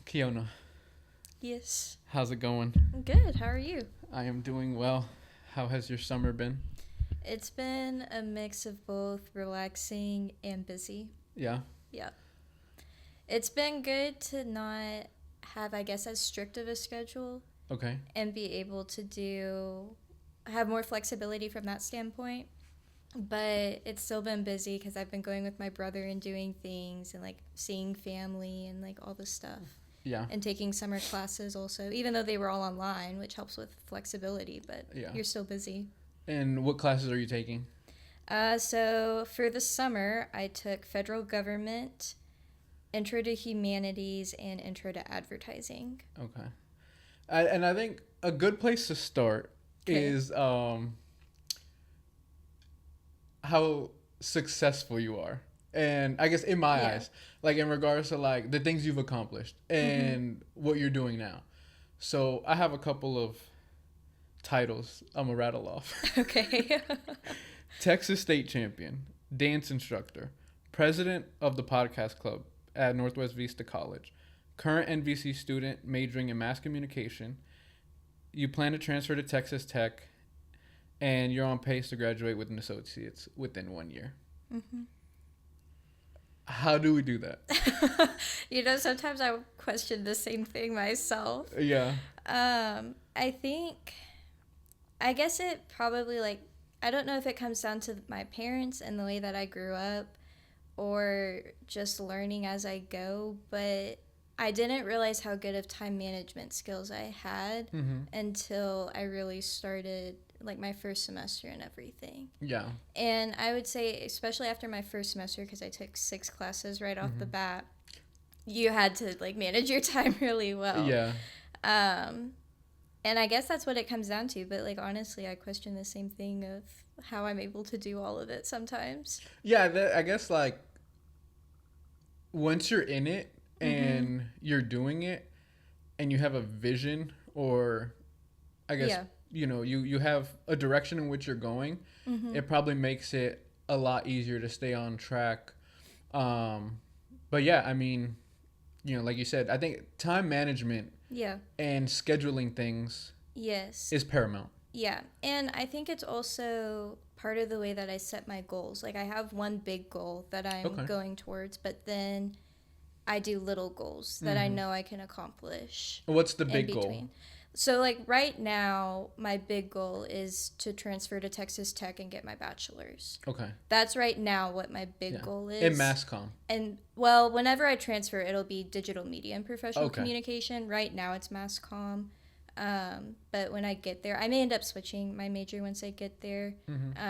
Keona, Yes. how's it going? Good. How are you? I am doing well. How has your summer been? It's been a mix of both relaxing and busy. Yeah. Yeah. It's been good to not have, I guess, as strict of a schedule Okay. and be able to have more flexibility from that standpoint. But it's still been busy because I've been going with my brother and doing things and like seeing family and like all this stuff. Yeah. And taking summer classes also, even though they were all online, which helps with flexibility, but Yeah. you're still busy. And what classes are you taking? So for the summer, I took federal government, intro to humanities, and intro to advertising. Okay. And I think a good place to start is how successful you are. And I guess in my eyes, like in regards to like the things you've accomplished and what you're doing now. So I have a couple of titles I'm gonna rattle off. Okay. Texas State Champion, dance instructor, president of the podcast club at Northwest Vista College, current NVC student majoring in mass communication. You plan to transfer to Texas Tech, and you're on pace to graduate with an associate's within 1 year. Mm-hmm. How do we do that? Sometimes I question the same thing myself. Yeah. I guess it probably I don't know if it comes down to my parents and the way that I grew up or just learning as I go, but I didn't realize how good of time management skills I had until I really started my first semester and everything. Yeah. And I would say, especially after my first semester, because I took 6 classes right off the bat, you had to manage your time really well. Yeah. And I guess that's what it comes down to. But honestly, I question the same thing of how I'm able to do all of it sometimes. Yeah, I guess once you're in it and you're doing it and you have a vision, or I guess you have a direction in which you're going, it probably makes it a lot easier to stay on track. But yeah, I mean, like you said, I think time management and scheduling things is paramount. Yeah, and I think it's also part of the way that I set my goals. I have one big goal that I'm going towards, but then I do little goals that I know I can accomplish. What's the big goal? So, right now, my big goal is to transfer to Texas Tech and get my bachelor's. Okay. That's right now what my big goal is. In mass comm. And, well, whenever I transfer, it'll be digital media and professional communication. Right now, it's mass comm. But when I get there, I may end up switching my major once I get there,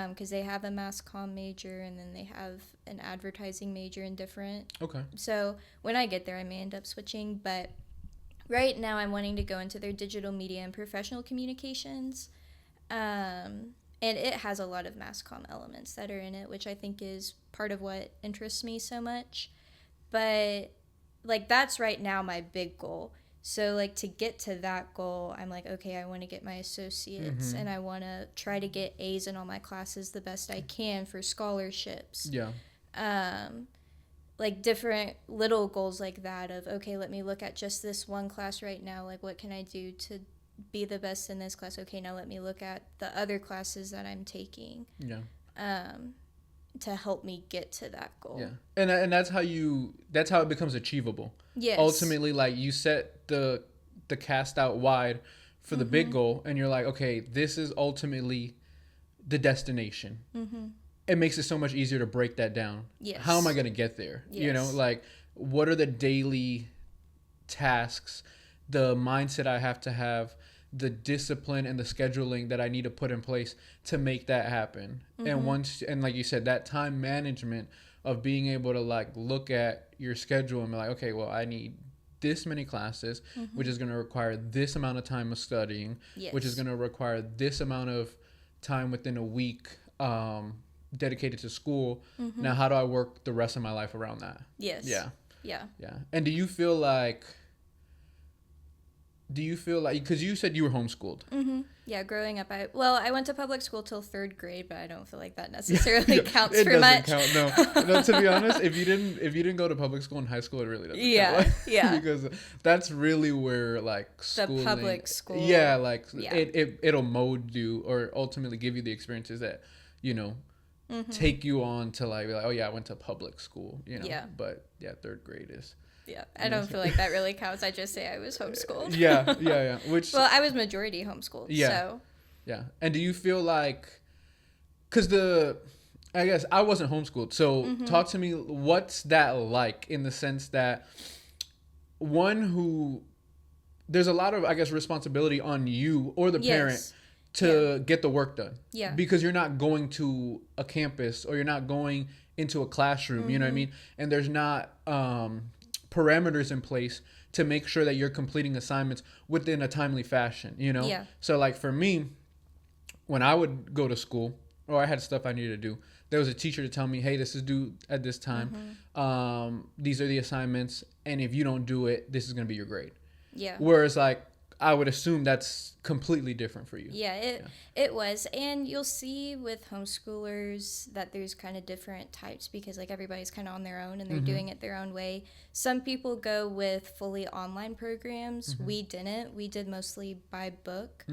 because they have a mass comm major and then they have an advertising major in different. Okay. So when I get there, I may end up switching, but right now I'm wanting to go into their digital media and professional communications, and it has a lot of mass comm elements that are in it, which I think is part of what interests me so much. But that's right now my big goal. So, to get to that goal, I'm okay, I want to get my associates, and I want to try to get A's in all my classes the best I can for scholarships. Yeah. Different little goals like that of, okay, let me look at just this one class right now. What can I do to be the best in this class? Okay, now let me look at the other classes that I'm taking. Yeah. To help me get to that goal. Yeah. And that's how it becomes achievable. Yes. Ultimately, you set the cast out wide for the big goal, and you're okay, this is ultimately the destination. It makes it so much easier to break that down. Yes. How am I going to get there? Yes. What are the daily tasks, the mindset I have to have, the discipline and the scheduling that I need to put in place to make that happen. And like you said, that time management of being able to look at your schedule and be okay, well, I need this many classes, which is going to require this amount of time of studying, which is going to require this amount of time within a week dedicated to school. Now, how do I work the rest of my life around that? Yes. Yeah. Yeah. Yeah. And do you feel do you feel like, because you said you were homeschooled. Yeah, growing up, I went to public school till 3rd grade, but I don't feel like that necessarily counts it for doesn't much. count. No, to be honest, if you didn't go to public school in high school, it really doesn't count. Yeah. Because that's really where like schooling, The public school. Yeah, like Yeah. it'll mold you or ultimately give you the experiences that, you know, take you on to like be like, oh yeah, I went to public school, you know. Yeah. But yeah, 3rd grade is. Yeah, I don't feel like that really counts. I just say I was homeschooled. Yeah. Which, well, I was majority homeschooled. Yeah. So. Yeah. And do you feel like, because I guess I wasn't homeschooled. So talk to me, what's that like in the sense that there's a lot of, I guess, responsibility on you or the parent to get the work done. Yeah. Because you're not going to a campus or you're not going into a classroom, you know what I mean? And there's not parameters in place to make sure that you're completing assignments within a timely fashion, you know? Yeah. So like for me, when I would go to school or I had stuff I needed to do, there was a teacher to tell me, hey, this is due at this time. These are the assignments. And if you don't do it, this is going to be your grade. Yeah. Whereas like, I would assume that's completely different for you. Yeah, it was. And you'll see with homeschoolers that there's kind of different types because like everybody's kind of on their own and they're doing it their own way. Some people go with fully online programs. We didn't. We did mostly by book.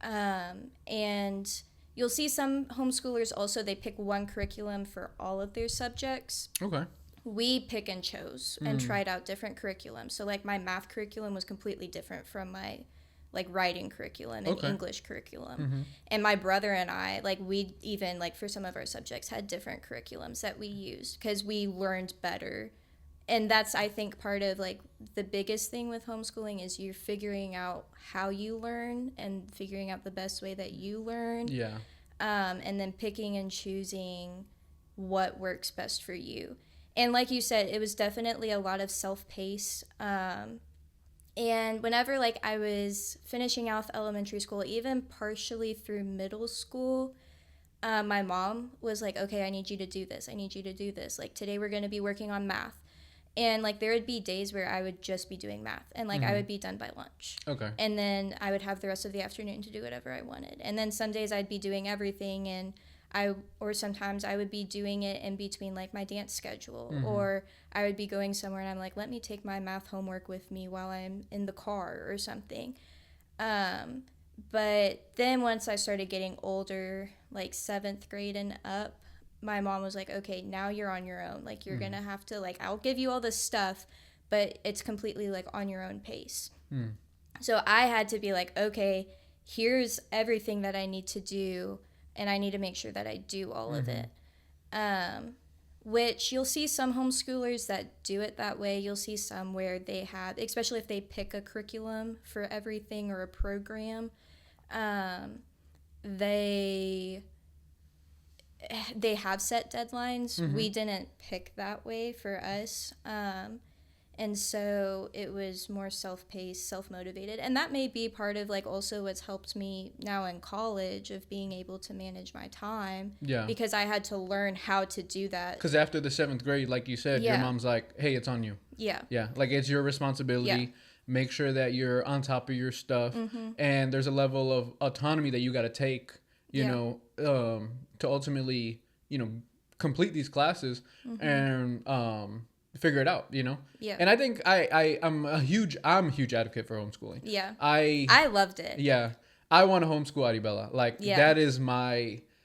And you'll see some homeschoolers also, they pick one curriculum for all of their subjects. Okay. We pick and chose and tried out different curriculums. So like my math curriculum was completely different from my like writing curriculum and English curriculum. And my brother and I, like we even like for some of our subjects had different curriculums that we used because we learned better. And that's, I think, part of like the biggest thing with homeschooling is you're figuring out how you learn and figuring out the best way that you learn. Yeah. And then picking and choosing what works best for you. And like you said, it was definitely a lot of self-paced. And whenever like I was finishing out elementary school, even partially through middle school, my mom was like, okay, I need you to do this. I need you to do this. Like today we're going to be working on math. And like there would be days where I would just be doing math and like I would be done by lunch. Okay. And then I would have the rest of the afternoon to do whatever I wanted. And then some days I'd be doing everything and sometimes I would be doing it in between like my dance schedule or I would be going somewhere and I'm like, let me take my math homework with me while I'm in the car or something. But then once I started getting older, like 7th grade and up, my mom was like, okay, now you're on your own. Like you're going to have to like, I'll give you all this stuff, but it's completely like on your own pace. So I had to be like, okay, here's everything that I need to do. And I need to make sure that I do all of it. Which you'll see some homeschoolers that do it that way. You'll see some where they have, especially if they pick a curriculum for everything or a program, they have set deadlines. We didn't pick that way for us. And so it was more self-paced, self-motivated. And that may be part of like also what's helped me now in college of being able to manage my time. Yeah. Because I had to learn how to do that. Because after the 7th grade, like you said, your mom's like, hey, it's on you. Yeah. Yeah. Like it's your responsibility. Yeah. Make sure that you're on top of your stuff. And there's a level of autonomy that you got to take, you know, to ultimately, you know, complete these classes and figure it out, you know? Yeah. And I think I'm a huge advocate for homeschooling. Yeah. I loved it. Yeah. I want to homeschool Aribella. Like that is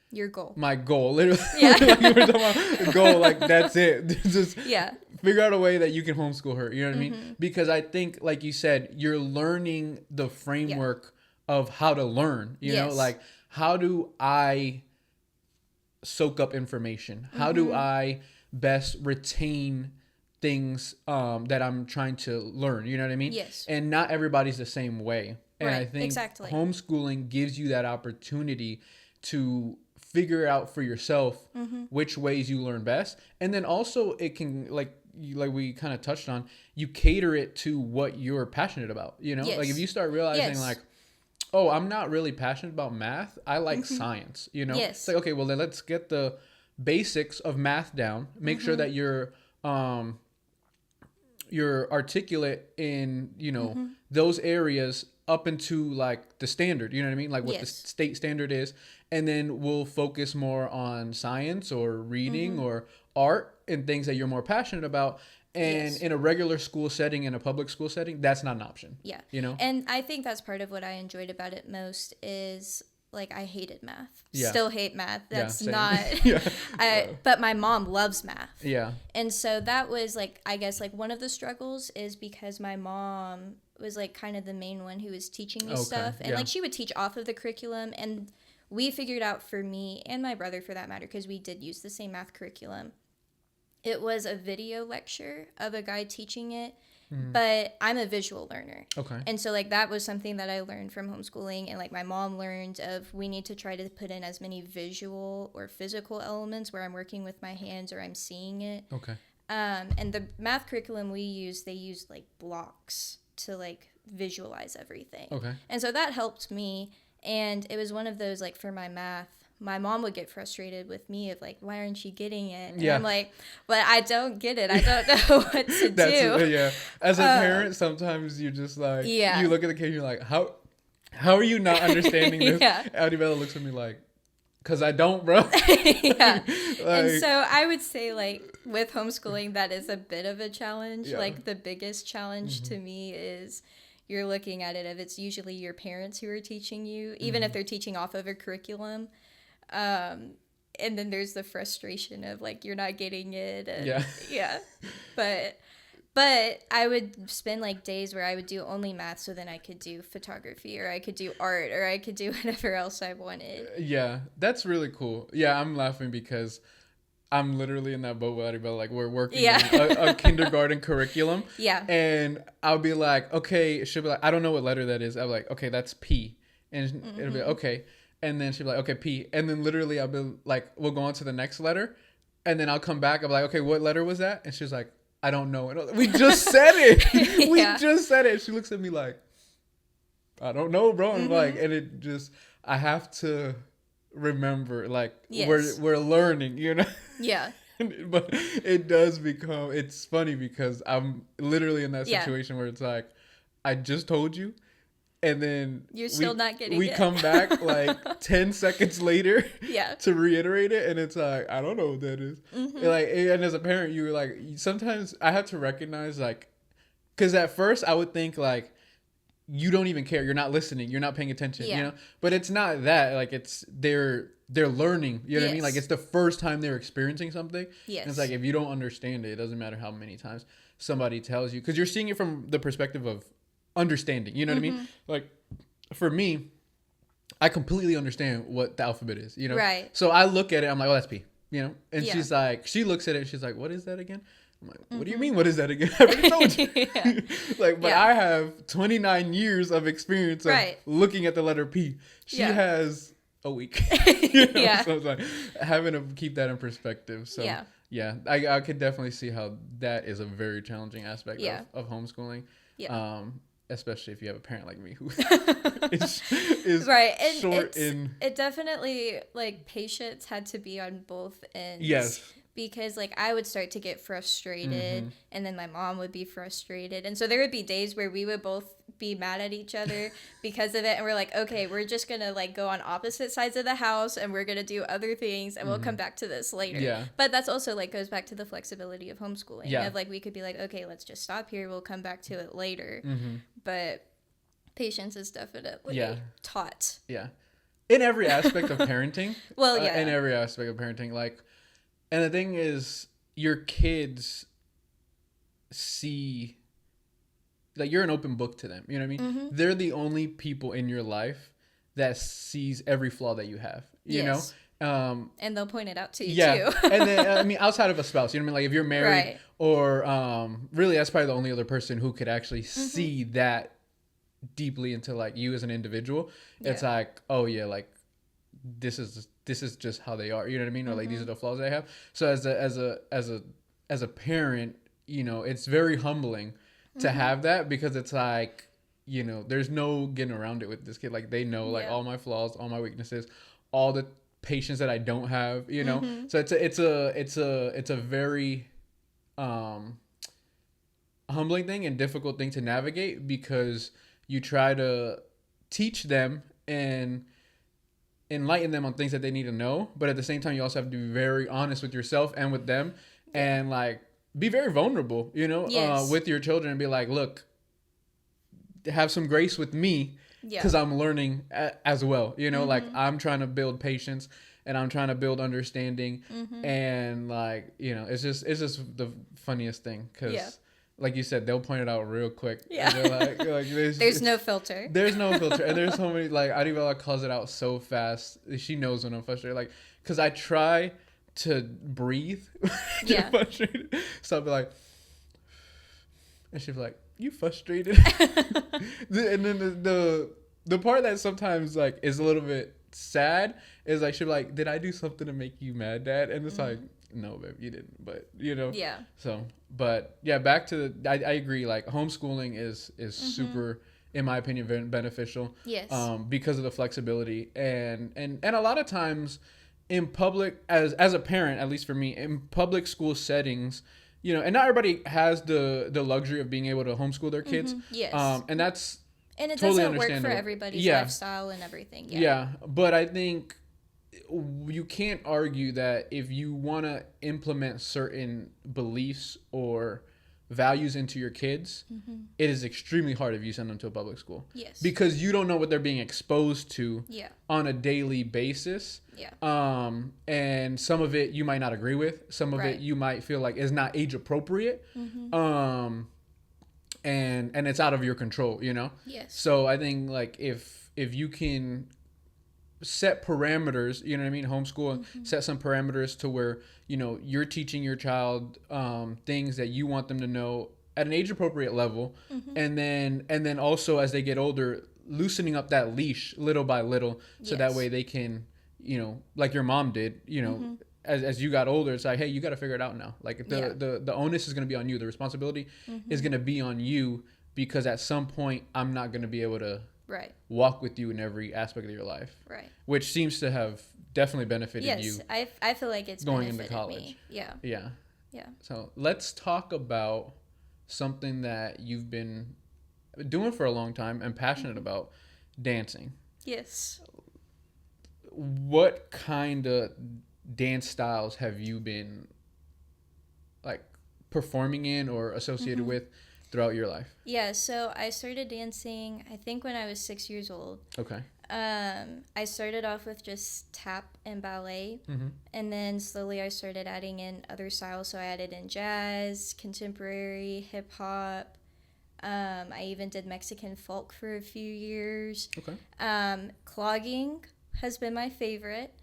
your goal. My goal. Literally. Yeah. Like you were talking about goal, like that's it. Just yeah. figure out a way that you can homeschool her. You know what I mean? Because I think, like you said, you're learning the framework of how to learn. You know, like how do I soak up information? How do I best retain things that I'm trying to learn? You know what I mean? Yes. And not everybody's the same way. And I think homeschooling gives you that opportunity to figure out for yourself which ways you learn best. And then also it can, like we kind of touched on, you cater it to what you're passionate about. You know, like if you start realizing like, oh, I'm not really passionate about math. I like science, you know? It's like, okay, well, then let's get the basics of math down. Make sure that you're you're articulate in, Mm-hmm. those areas up into like the standard, you know what I mean? Like what the Yes. state standard is. And then we'll focus more on science or reading Mm-hmm. or art and things that you're more passionate about. And Yes. in a regular school setting, in a public school setting, that's not an option. Yeah. You know? And I think that's part of what I enjoyed about it most is like I hated math. Yeah. Still hate math. That's same. not Yeah. but my mom loves math. Yeah. And so that was like I guess like one of the struggles is because my mom was like kind of the main one who was teaching me Okay, stuff. And yeah. like she would teach off of the curriculum, and we figured out for me and my brother for that matter, because we did use the same math curriculum. It was a video lecture of a guy teaching it, but I'm a visual learner. Okay. And so like that was something that I learned from homeschooling, and like my mom learned of we need to try to put in as many visual or physical elements where I'm working with my hands or I'm seeing it. Okay. And the math curriculum we used, they used like blocks to like visualize everything. Okay. And so that helped me. And it was one of those like for my math, my mom would get frustrated with me of like, why aren't you getting it? And Yeah. I'm like, but I don't get it. I don't know what to do. Yeah. As a parent, sometimes you just like, Yeah. you look at the kid and you're like, how are you not understanding this? Yeah. Adibella looks at me like, because I don't, bro. Yeah. Like, And so I would say like with homeschooling, that is a bit of a challenge. Yeah. Like the biggest challenge to me is you're looking at it if it's usually your parents who are teaching you, even if they're teaching off of a curriculum. And then there's the frustration of like you're not getting it. And, Yeah. Yeah. But I would spend like days where I would do only math, so then I could do photography or I could do art or I could do whatever else I wanted. Yeah, that's really cool. Yeah, I'm laughing because I'm literally in that boat with Adibella. Like, we're working Yeah. on a kindergarten curriculum. Yeah. And I'll be like, okay, she'll be like, I don't know what letter that is. I'll be like, okay, that's P. And it'll be like, okay. And then she'll be like, okay, P. And then literally I'll be like, we'll go on to the next letter. And then I'll come back. I'll be like, okay, what letter was that? And she's like, I don't know. And I was like, we just said it. We Yeah. just said it. She looks at me like, I don't know, bro. And like, and it just, I have to remember, like, Yes. we're learning, you know? Yeah. But it does become, it's funny because I'm literally in that Yeah. situation where it's like, I just told you. And then You're still not getting we it. come back like 10 seconds later Yeah. to reiterate it. And it's like, I don't know what that is. And like, and as a parent, you were like, sometimes I have to recognize like, because at first I would think like, you don't even care. You're not listening. You're not paying attention, Yeah. you know? But it's not that. Like, it's, they're learning, you know what I mean? Yes. Like, it's the first time they're experiencing something. Yes. And it's like, if you don't understand it, it doesn't matter how many times somebody tells you, because you're seeing it from the perspective of understanding, you know what I mean? Like, for me, I completely understand what the alphabet is, you know? Right. So I look at it, I'm like, oh, that's P, you know? And Yeah. she's like, she looks at it and she's like, what is that again? I'm like, what do you mean, what is that again? I already told you. Yeah. Like, but Yeah. I have 29 years of experience of Right. looking at the letter P. She Yeah. has a week. You know? Yeah. So it's like having to keep that in perspective. So Yeah. I could definitely see how that is a very challenging aspect Yeah. of homeschooling. Yeah. Especially if you have a parent like me who is Right. And short in. it definitely like patience had to be on both ends. Yes. Because like I would start to get frustrated and then my mom would be frustrated. And so there would be days where we would both be mad at each other because of it, and we're like, okay, we're just gonna like go on opposite sides of the house and we're gonna do other things and we'll come back to this later. Yeah. But that's also like goes back to the flexibility of homeschooling. Yeah. Of like we could be like, okay, let's just stop here, we'll come back to it later. But patience is definitely taught. Yeah. In every aspect of parenting. Well, yeah. In every aspect of parenting. Like, and the thing is, your kids see, like, you're an open book to them. You know what I mean? They're the only people in your life that sees every flaw that you have. You Yes. know? And they'll point it out to you Yeah. too. And then, I mean, outside of a spouse, you know what I mean? Like, if you're married Right. or really, that's probably the only other person who could actually see that deeply into, like, you as an individual. It's Yeah. like, oh, yeah, like, this is just how they are, you know what I mean? Or like, these are the flaws they have. So as a parent, you know, it's very humbling to have that, because it's like, you know, there's no getting around it with this kid. Like, they know like all my flaws, all my weaknesses, all the patience that I don't have, you know? So it's a very humbling thing and difficult thing to navigate, because you try to teach them and enlighten them on things that they need to know, but at the same time you also have to be very honest with yourself and with them, and like be very vulnerable, you know, with your children, and be like, look, have some grace with me, because I'm learning as well, you know. Like I'm trying to build patience and I'm trying to build understanding, and like, you know, it's just the funniest thing, because like you said, they'll point it out real quick. Yeah. Like there's no filter. There's no filter. And there's so many, like, Adibella calls it out so fast. She knows when I'm frustrated. Like, because I try to breathe. Yeah. Frustrated. So I'll be like, and she'll be like, you frustrated? And then the part that sometimes, like, is a little bit sad is, like, she'll be like, did I do something to make you mad, Dad? And it's like, no, babe, you didn't. But, you know. Yeah. So, but, yeah, back to I agree. Like, homeschooling is super, in my opinion, beneficial. Yes. Because of the flexibility. And a lot of times in public, as a parent, at least for me, in public school settings, you know, and not everybody has the luxury of being able to homeschool their kids. Yes. And that's and it totally doesn't work for everybody's lifestyle and everything. Yeah. Yeah. But I think you can't argue that if you want to implement certain beliefs or values into your kids, it is extremely hard if you send them to a public school. Yes. Because you don't know what they're being exposed to on a daily basis. Yeah. And some of it you might not agree with. Some of it you might feel like is not age appropriate. And it's out of your control, you know? Yes. So I think, like, if you can set parameters, you know what I mean, homeschool, set some parameters to where, you know, you're teaching your child things that you want them to know at an age appropriate level, and then also as they get older, loosening up that leash little by little, so that way they can, you know, like your mom did, you know, as you got older, it's like, hey, you got to figure it out now. Like the onus is going to be on you, the responsibility is going to be on you, because at some point I'm not going to be able to walk with you in every aspect of your life. Right. Which seems to have definitely benefited you. Yes, I feel like it's going into college. Me. Yeah. Yeah. Yeah. So let's talk about something that you've been doing for a long time and passionate about, dancing. Yes. What kind of dance styles have you been, like, performing in or associated with throughout your life? Yeah, so I started dancing, I think, when I was 6 years old. Okay. I started off with just tap and ballet, and then slowly I started adding in other styles. So I added in jazz, contemporary, hip hop. I even did Mexican folk for a few years. Okay. Clogging has been my favorite,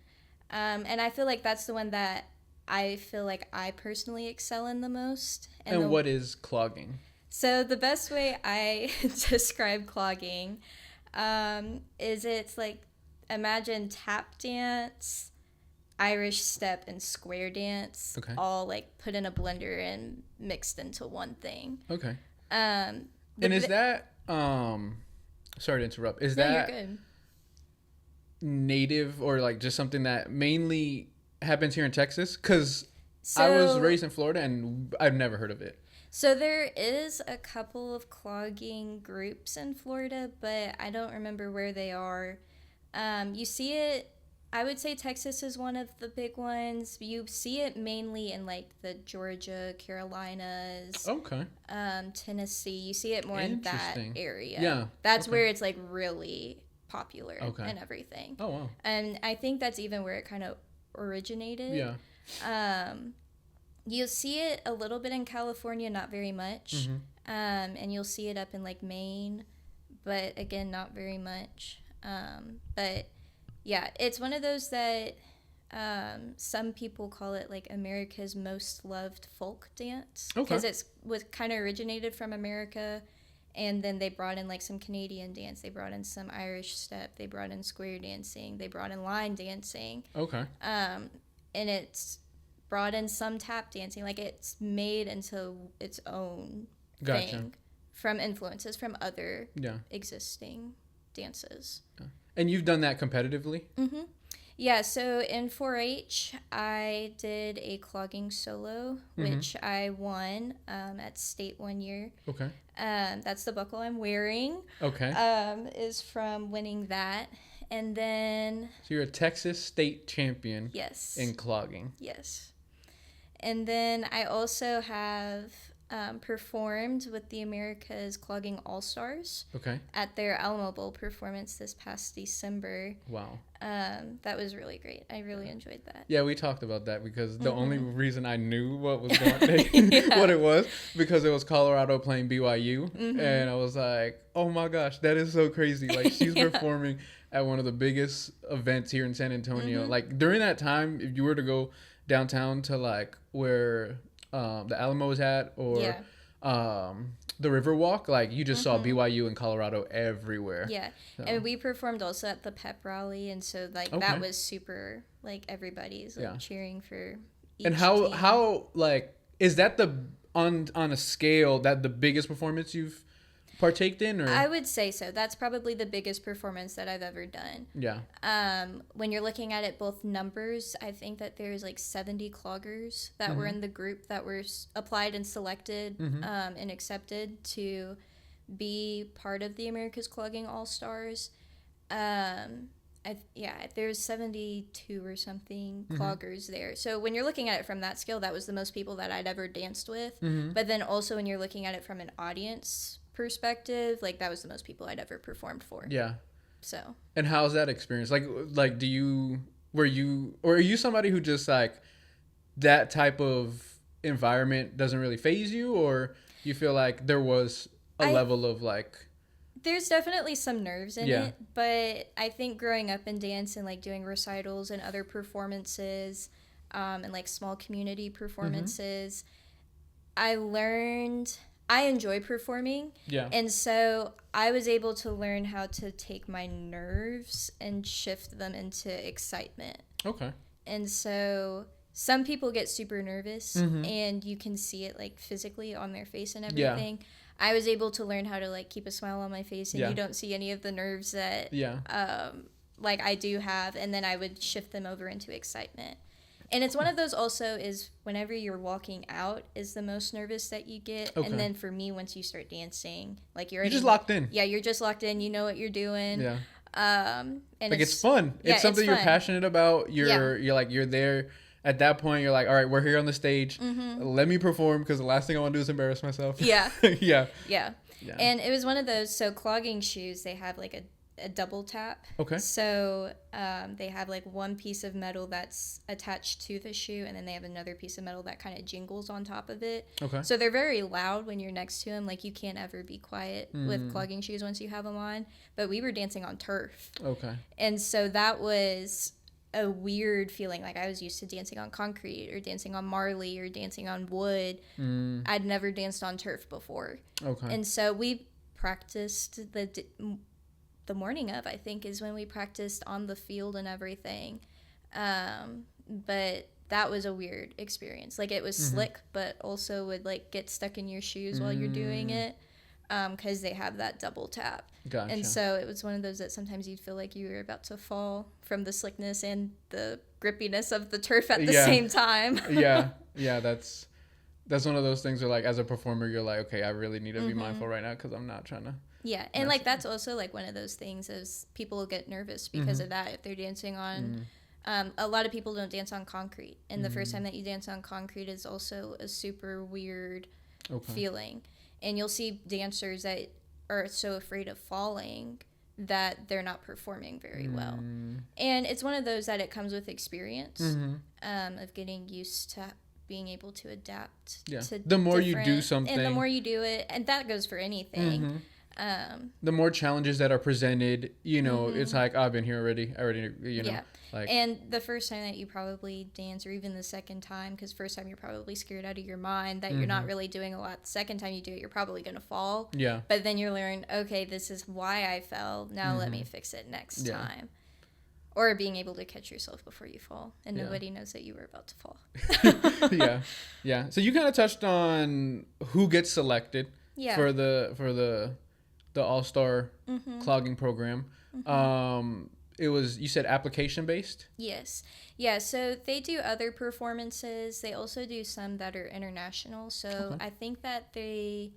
and I feel like that's the one that I feel like I personally excel in the most. And what is clogging? So the best way I describe clogging is it's like, imagine tap dance, Irish step, and square dance, all like put in a blender and mixed into one thing. Okay. And is that sorry to interrupt, is that you're good. Native, or like just something that mainly happens here in Texas? Because I was raised in Florida and I've never heard of it. So there is a couple of clogging groups in Florida, but I don't remember where they are. You see it, I would say Texas is one of the big ones. You see it mainly in like the Georgia, Carolinas, Tennessee. You see it more in that area. Yeah. That's where it's like really popular and everything. Oh, wow. And I think that's even where it kind of originated. Yeah. You'll see it a little bit in California, not very much. And you'll see it up in like Maine, but again, not very much. But yeah, it's one of those that some people call it like America's most loved folk dance, because it's was kind of originated from America, and then they brought in like some Canadian dance, they brought in some Irish step, they brought in square dancing, they brought in line dancing. And it's brought in some tap dancing. Like, it's made into its own thing from influences from other existing dances. And you've done that competitively? Yeah, so in 4-H, I did a clogging solo, which I won at state one year. Okay. That's the buckle I'm wearing. Okay. Is from winning that. And then... So you're a Texas state champion. Yes. In clogging. Yes. And then I also have performed with the America's Clogging All-Stars. Okay. At their Alamo Bowl performance this past December. Wow. That was really great. I really enjoyed that. Yeah, we talked about that because the only reason I knew what was going what it was, because it was Colorado playing BYU. And I was like, oh my gosh, that is so crazy. Like, she's performing at one of the biggest events here in San Antonio. Like, during that time, if you were to go downtown to like where the Alamo is at, or the Riverwalk, like you just saw BYU in Colorado everywhere. Yeah. So. And we performed also at the pep rally, and so like that was super, like everybody's like cheering for each And team. how like is that the on a scale that the biggest performance you've partaked in? Or I would say so. That's probably the biggest performance that I've ever done. Yeah. When you're looking at it both numbers, I think that there's like 70 cloggers that were in the group that were applied and selected and accepted to be part of the America's Clogging All-Stars. There's 72 or something cloggers there. So when you're looking at it from that scale, that was the most people that I'd ever danced with. But then also when you're looking at it from an audience perspective, like that was the most people I'd ever performed for. Yeah. So. And how's that experience? Like are you somebody who just like that type of environment doesn't really faze you, or you feel like there was a level of like... There's definitely some nerves in it, but I think growing up in dance and like doing recitals and other performances, and like small community performances, I enjoy performing. Yeah. And so I was able to learn how to take my nerves and shift them into excitement. Okay. And so some people get super nervous and you can see it like physically on their face and everything. Yeah. I was able to learn how to like keep a smile on my face and you don't see any of the nerves that like I do have, and then I would shift them over into excitement. And it's one of those also is whenever you're walking out is the most nervous that you get. Okay. And then for me, once you start dancing, like you're just locked in. Yeah, you're just locked in. You know what you're doing. Yeah. And like it's fun. It's something you're passionate about. You're like you're there. At that point, you're like, all right, we're here on the stage. Let me perform because the last thing I want to do is embarrass myself. Yeah. Yeah. And it was one of those. So clogging shoes, they have like a double tap. Okay. So they have like one piece of metal that's attached to the shoe, and then they have another piece of metal that kind of jingles on top of it. Okay. So they're very loud when you're next to them. Like you can't ever be quiet with clogging shoes once you have them on. But we were dancing on turf. Okay. And so that was a weird feeling. Like I was used to dancing on concrete or dancing on marley or dancing on wood. I'd never danced on turf before. Okay. And so we practiced the morning of, I think, is when we practiced on the field and everything. But that was a weird experience. Like it was slick, but also would like get stuck in your shoes while you're doing it. Because they have that double tap. Gotcha. And so it was one of those that sometimes you'd feel like you were about to fall from the slickness and the grippiness of the turf at the same time. Yeah, that's one of those things where like as a performer you're like, okay, I really need to be mindful right now because I'm not trying to. Yeah, and like that's also like one of those things is people get nervous because of that if they're dancing on. A lot of people don't dance on concrete, and the first time that you dance on concrete is also a super weird feeling. And you'll see dancers that are so afraid of falling that they're not performing very well. And it's one of those that it comes with experience of getting used to being able to adapt to the more you do something. And the more you do it, and that goes for anything. The more challenges that are presented, you know, it's like, I've been here already, you know. Yeah. Like, and the first time that you probably dance, or even the second time, because first time you're probably scared out of your mind that you're not really doing a lot. The second time you do it, you're probably going to fall. Yeah. But then you learn, okay, this is why I fell. Now let me fix it next time. Or being able to catch yourself before you fall, and nobody knows that you were about to fall. Yeah. So you kind of touched on who gets selected for the All-Star clogging program. it was, you said application based? Yes. Yeah, so they do other performances. They also do some that are international. So Okay. I think that they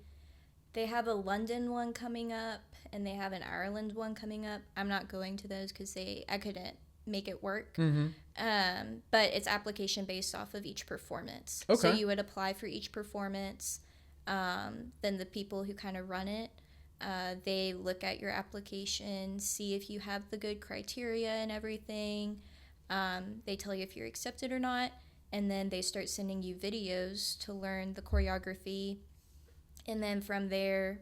have a London one coming up and they have an Ireland one coming up. I'm not going to those because I couldn't make it work. Mm-hmm. But it's application based off of each performance. Okay. So you would apply for each performance. Then the people who kind of run it, they look at your application, see if you have the good criteria and everything. They tell you if you're accepted or not. And then they start sending you videos to learn the choreography. And then from there,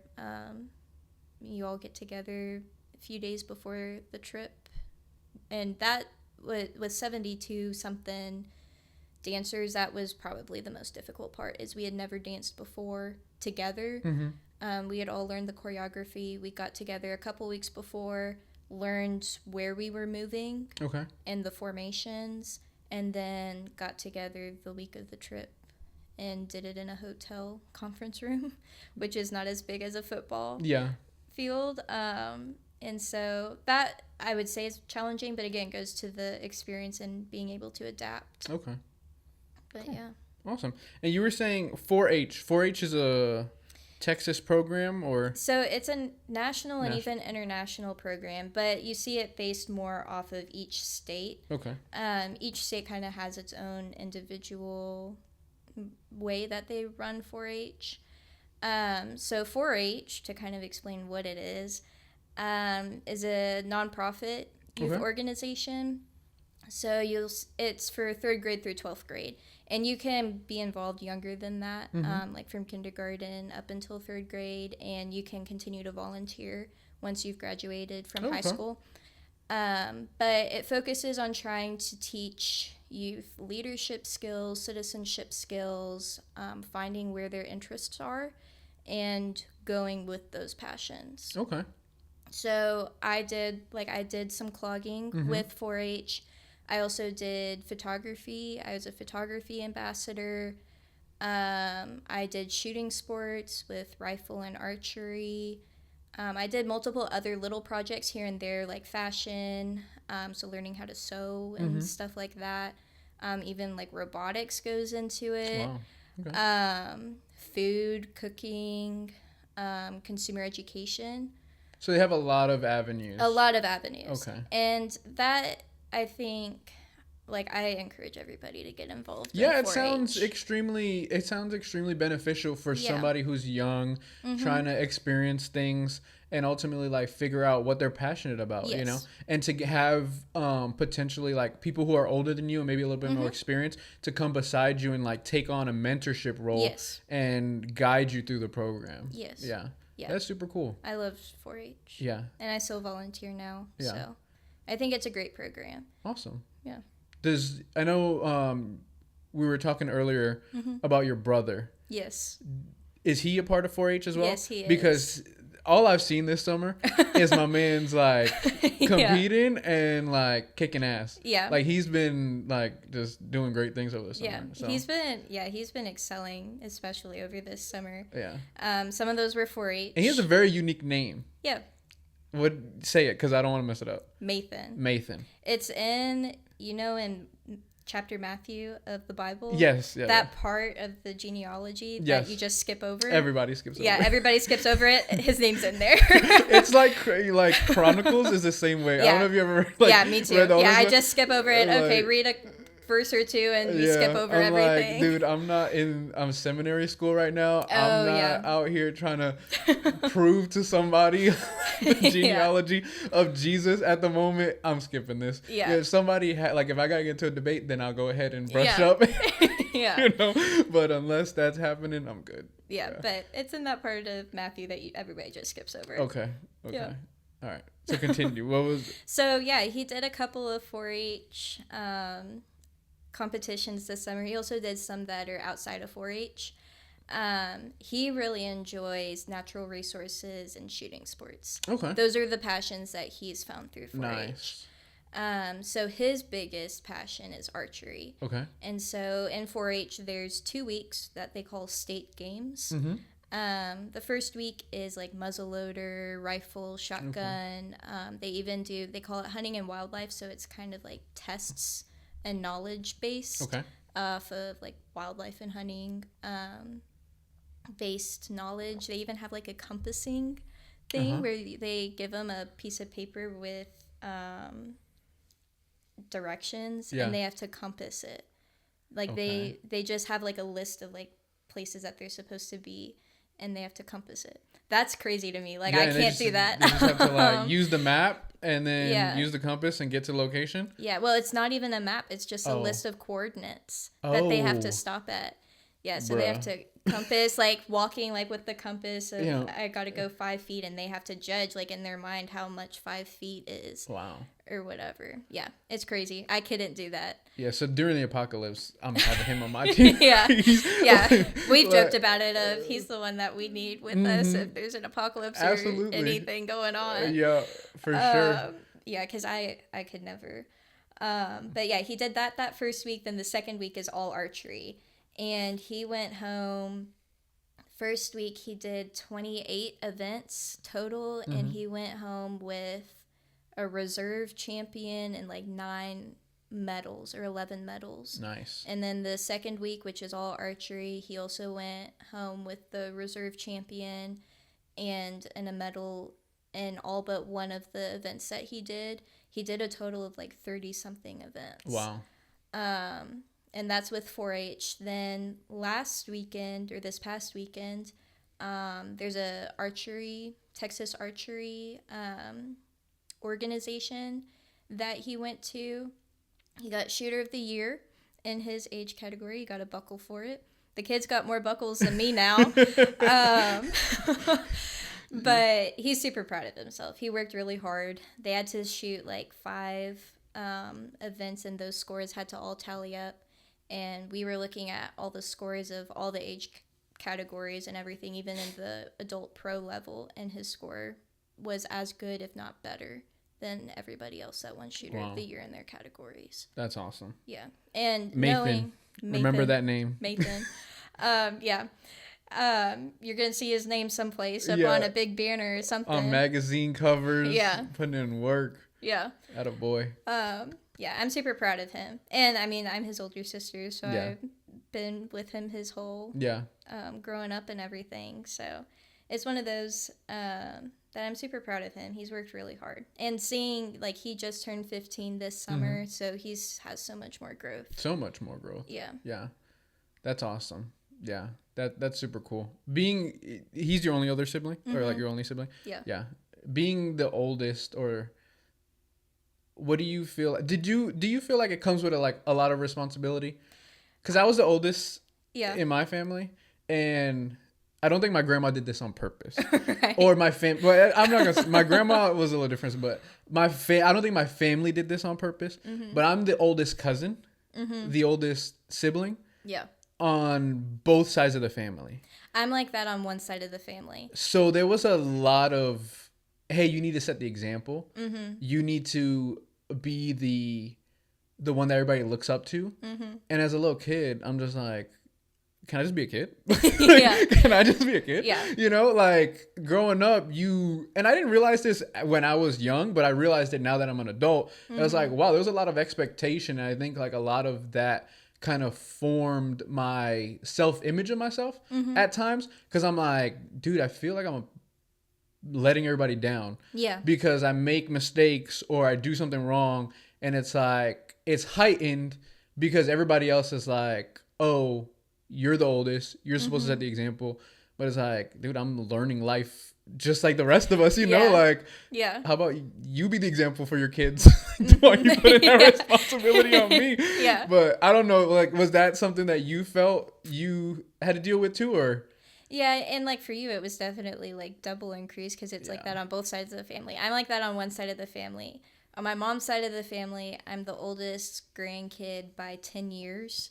you all get together a few days before the trip. And that, with 72 something dancers, that was probably the most difficult part, is we had never danced before together. Mm-hmm. We had all learned the choreography. We got together a couple weeks before, learned where we were moving Okay. and the formations, and then got together the week of the trip and did it in a hotel conference room, which is not as big as a football field. And so that, I would say, is challenging, but again, goes to the experience and being able to adapt. Okay. But cool. yeah. Awesome. And you were saying 4-H. 4-H is a Texas program, or? So it's a national and even international program, but you see it based more off of each state. Okay. Each state kind of has its own individual way that they run 4-H. So 4-H, to kind of explain what it is a nonprofit youth organization. So it's for 3rd grade through 12th grade. And you can be involved younger than that, like from kindergarten up until 3rd grade. And you can continue to volunteer once you've graduated from high school. But it focuses on trying to teach youth leadership skills, citizenship skills, finding where their interests are, and going with those passions. Okay. So I did some clogging with 4-H. I also did photography. I was a photography ambassador. I did shooting sports with rifle and archery. I did multiple other little projects here and there, like fashion, so learning how to sew and stuff like that. Even like robotics goes into it. Wow. Okay. Food, cooking, consumer education. So they have a lot of avenues. A lot of avenues. Okay. And that, I think, like, I encourage everybody to get involved. Yeah, in it 4-H. sounds extremely beneficial for somebody who's young, trying to experience things and ultimately like figure out what they're passionate about, you know, and to have potentially like people who are older than you and maybe a little bit more experience to come beside you and like take on a mentorship role and guide you through the program. Yes. Yeah. Yeah. That's super cool. I love 4-H. Yeah. And I still volunteer now. Yeah. So I think it's a great program. Awesome. Yeah. I know we were talking earlier about your brother. Yes. Is he a part of 4-H as well? Yes, he is. Because all I've seen this summer is my man's like competing and like kicking ass. Yeah. Like he's been like just doing great things over the summer. Yeah. So. He's been excelling, especially over this summer. Yeah. Some of those were 4-H. And he has a very unique name. Yeah. Say it because I don't want to mess it up. Mathan. It's in chapter Matthew of the Bible. Yes. Yeah. That part of the genealogy that you just skip over. Everybody skips over it. Yeah, everybody skips over it. His name's in there. It's like Chronicles is the same way. I don't know if you ever me too. Yeah, I just skip over it. Okay, read a verse or two and you skip over everything. Like, dude, I'm seminary school right now. I'm not out here trying to prove to somebody the genealogy of Jesus at the moment. I'm skipping this. Yeah. If somebody if I gotta get into a debate, then I'll go ahead and brush up. Yeah. But unless that's happening, I'm good. Yeah, but it's in that part of Matthew that everybody just skips over. Okay. Yeah. All right. So continue. What was? So yeah, he did a couple of 4-H competitions this summer. He also did some that are outside of 4-H. He really enjoys natural resources and shooting sports. Okay. Those are the passions that he's found through 4-H. Nice. So his biggest passion is archery. Okay. And so in 4-H, there's 2 weeks that they call state games. The first week is like muzzleloader, rifle, shotgun. They call it hunting and wildlife, so it's kind of like tests and knowledge based off of like wildlife and hunting based knowledge. They even have like a compassing thing where they give them a piece of paper with directions and they have to compass it. Like they just have like a list of like places that they're supposed to be and they have to compass it. That's crazy to me. Like I can't do that. They just have to like use the map and then use the compass and get to location. Yeah, well, it's not even a map. It's just a list of coordinates that they have to stop at. Yeah, so they have to compass, like walking like with the compass of I got to go 5 feet, and they have to judge like in their mind how much 5 feet is. Wow. Or whatever. Yeah, it's crazy. I couldn't do that. Yeah, so during the apocalypse, I'm having him on my team. We've joked about it. He's the one that we need with us if there's an apocalypse or anything going on. Yeah, for sure. Yeah, because I could never. But yeah, he did that first week. Then the second week is all archery. And he went home. First week, he did 28 events total. And he went home with a reserve champion and like 9 medals or 11 medals. Nice. And then the second week, which is all archery, he also went home with the reserve champion and a medal in all but one of the events that he did. He did a total of like 30 something events. Wow. And that's with 4-H. Then this past weekend, there's a Texas archery organization that he went to. He got shooter of the year in his age category. He got a buckle for it. The kid's got more buckles than me now. But he's super proud of himself. He worked really hard. They had to shoot like 5 events, and those scores had to all tally up. And we were looking at all the scores of all the age categories and everything, even in the adult pro level, and his score was as good, if not better, than everybody else that won shooter of the year in their categories. That's awesome. Yeah. And Mathan. Remember that name. Mathan. You're going to see his name someplace up on a big banner or something. On magazine covers. Yeah. Putting in work. Yeah. Attaboy. Yeah, I'm super proud of him. And I mean, I'm his older sister, so I've been with him his whole growing up and everything. So it's one of those that I'm super proud of him. He's worked really hard. And seeing, like, he just turned 15 this summer, so has so much more growth. So much more growth. Yeah. Yeah. That's awesome. Yeah. That's super cool. He's your only other sibling? Or, like, your only sibling? Yeah. Yeah. Being the oldest, or... What do you feel? Do you feel like it comes with a lot of responsibility? Because I was the oldest in my family, and I don't think my grandma did this on purpose. Right. Or my family. Well, I'm not gonna. My grandma was a little different, but I don't think my family did this on purpose. But I'm the oldest cousin, the oldest sibling. Yeah. On both sides of the family. I'm like that on one side of the family. So there was a lot of, hey, you need to set the example. You need to be the one that everybody looks up to. And as a little kid, I'm just like, can I just be a kid? Can I just be a kid? Yeah. You know, like growing up, and I didn't realize this when I was young, but I realized it now that I'm an adult. I was like, wow, there was a lot of expectation. And I think like a lot of that kind of formed my self-image of myself at times. Cause I'm like, dude, I feel like I'm letting everybody down. Yeah. Because I make mistakes or I do something wrong, and it's like it's heightened because everybody else is like, oh, you're the oldest, you're supposed to set the example. But it's like, dude, I'm learning life just like the rest of us, you know? Like, how about you be the example for your kids while you put that responsibility on me? Yeah. But I don't know, like, was that something that you felt you had to deal with too, or? Yeah, and like for you, it was definitely like double increase because it's like that on both sides of the family. I'm like that on one side of the family. On my mom's side of the family, I'm the oldest grandkid by 10 years,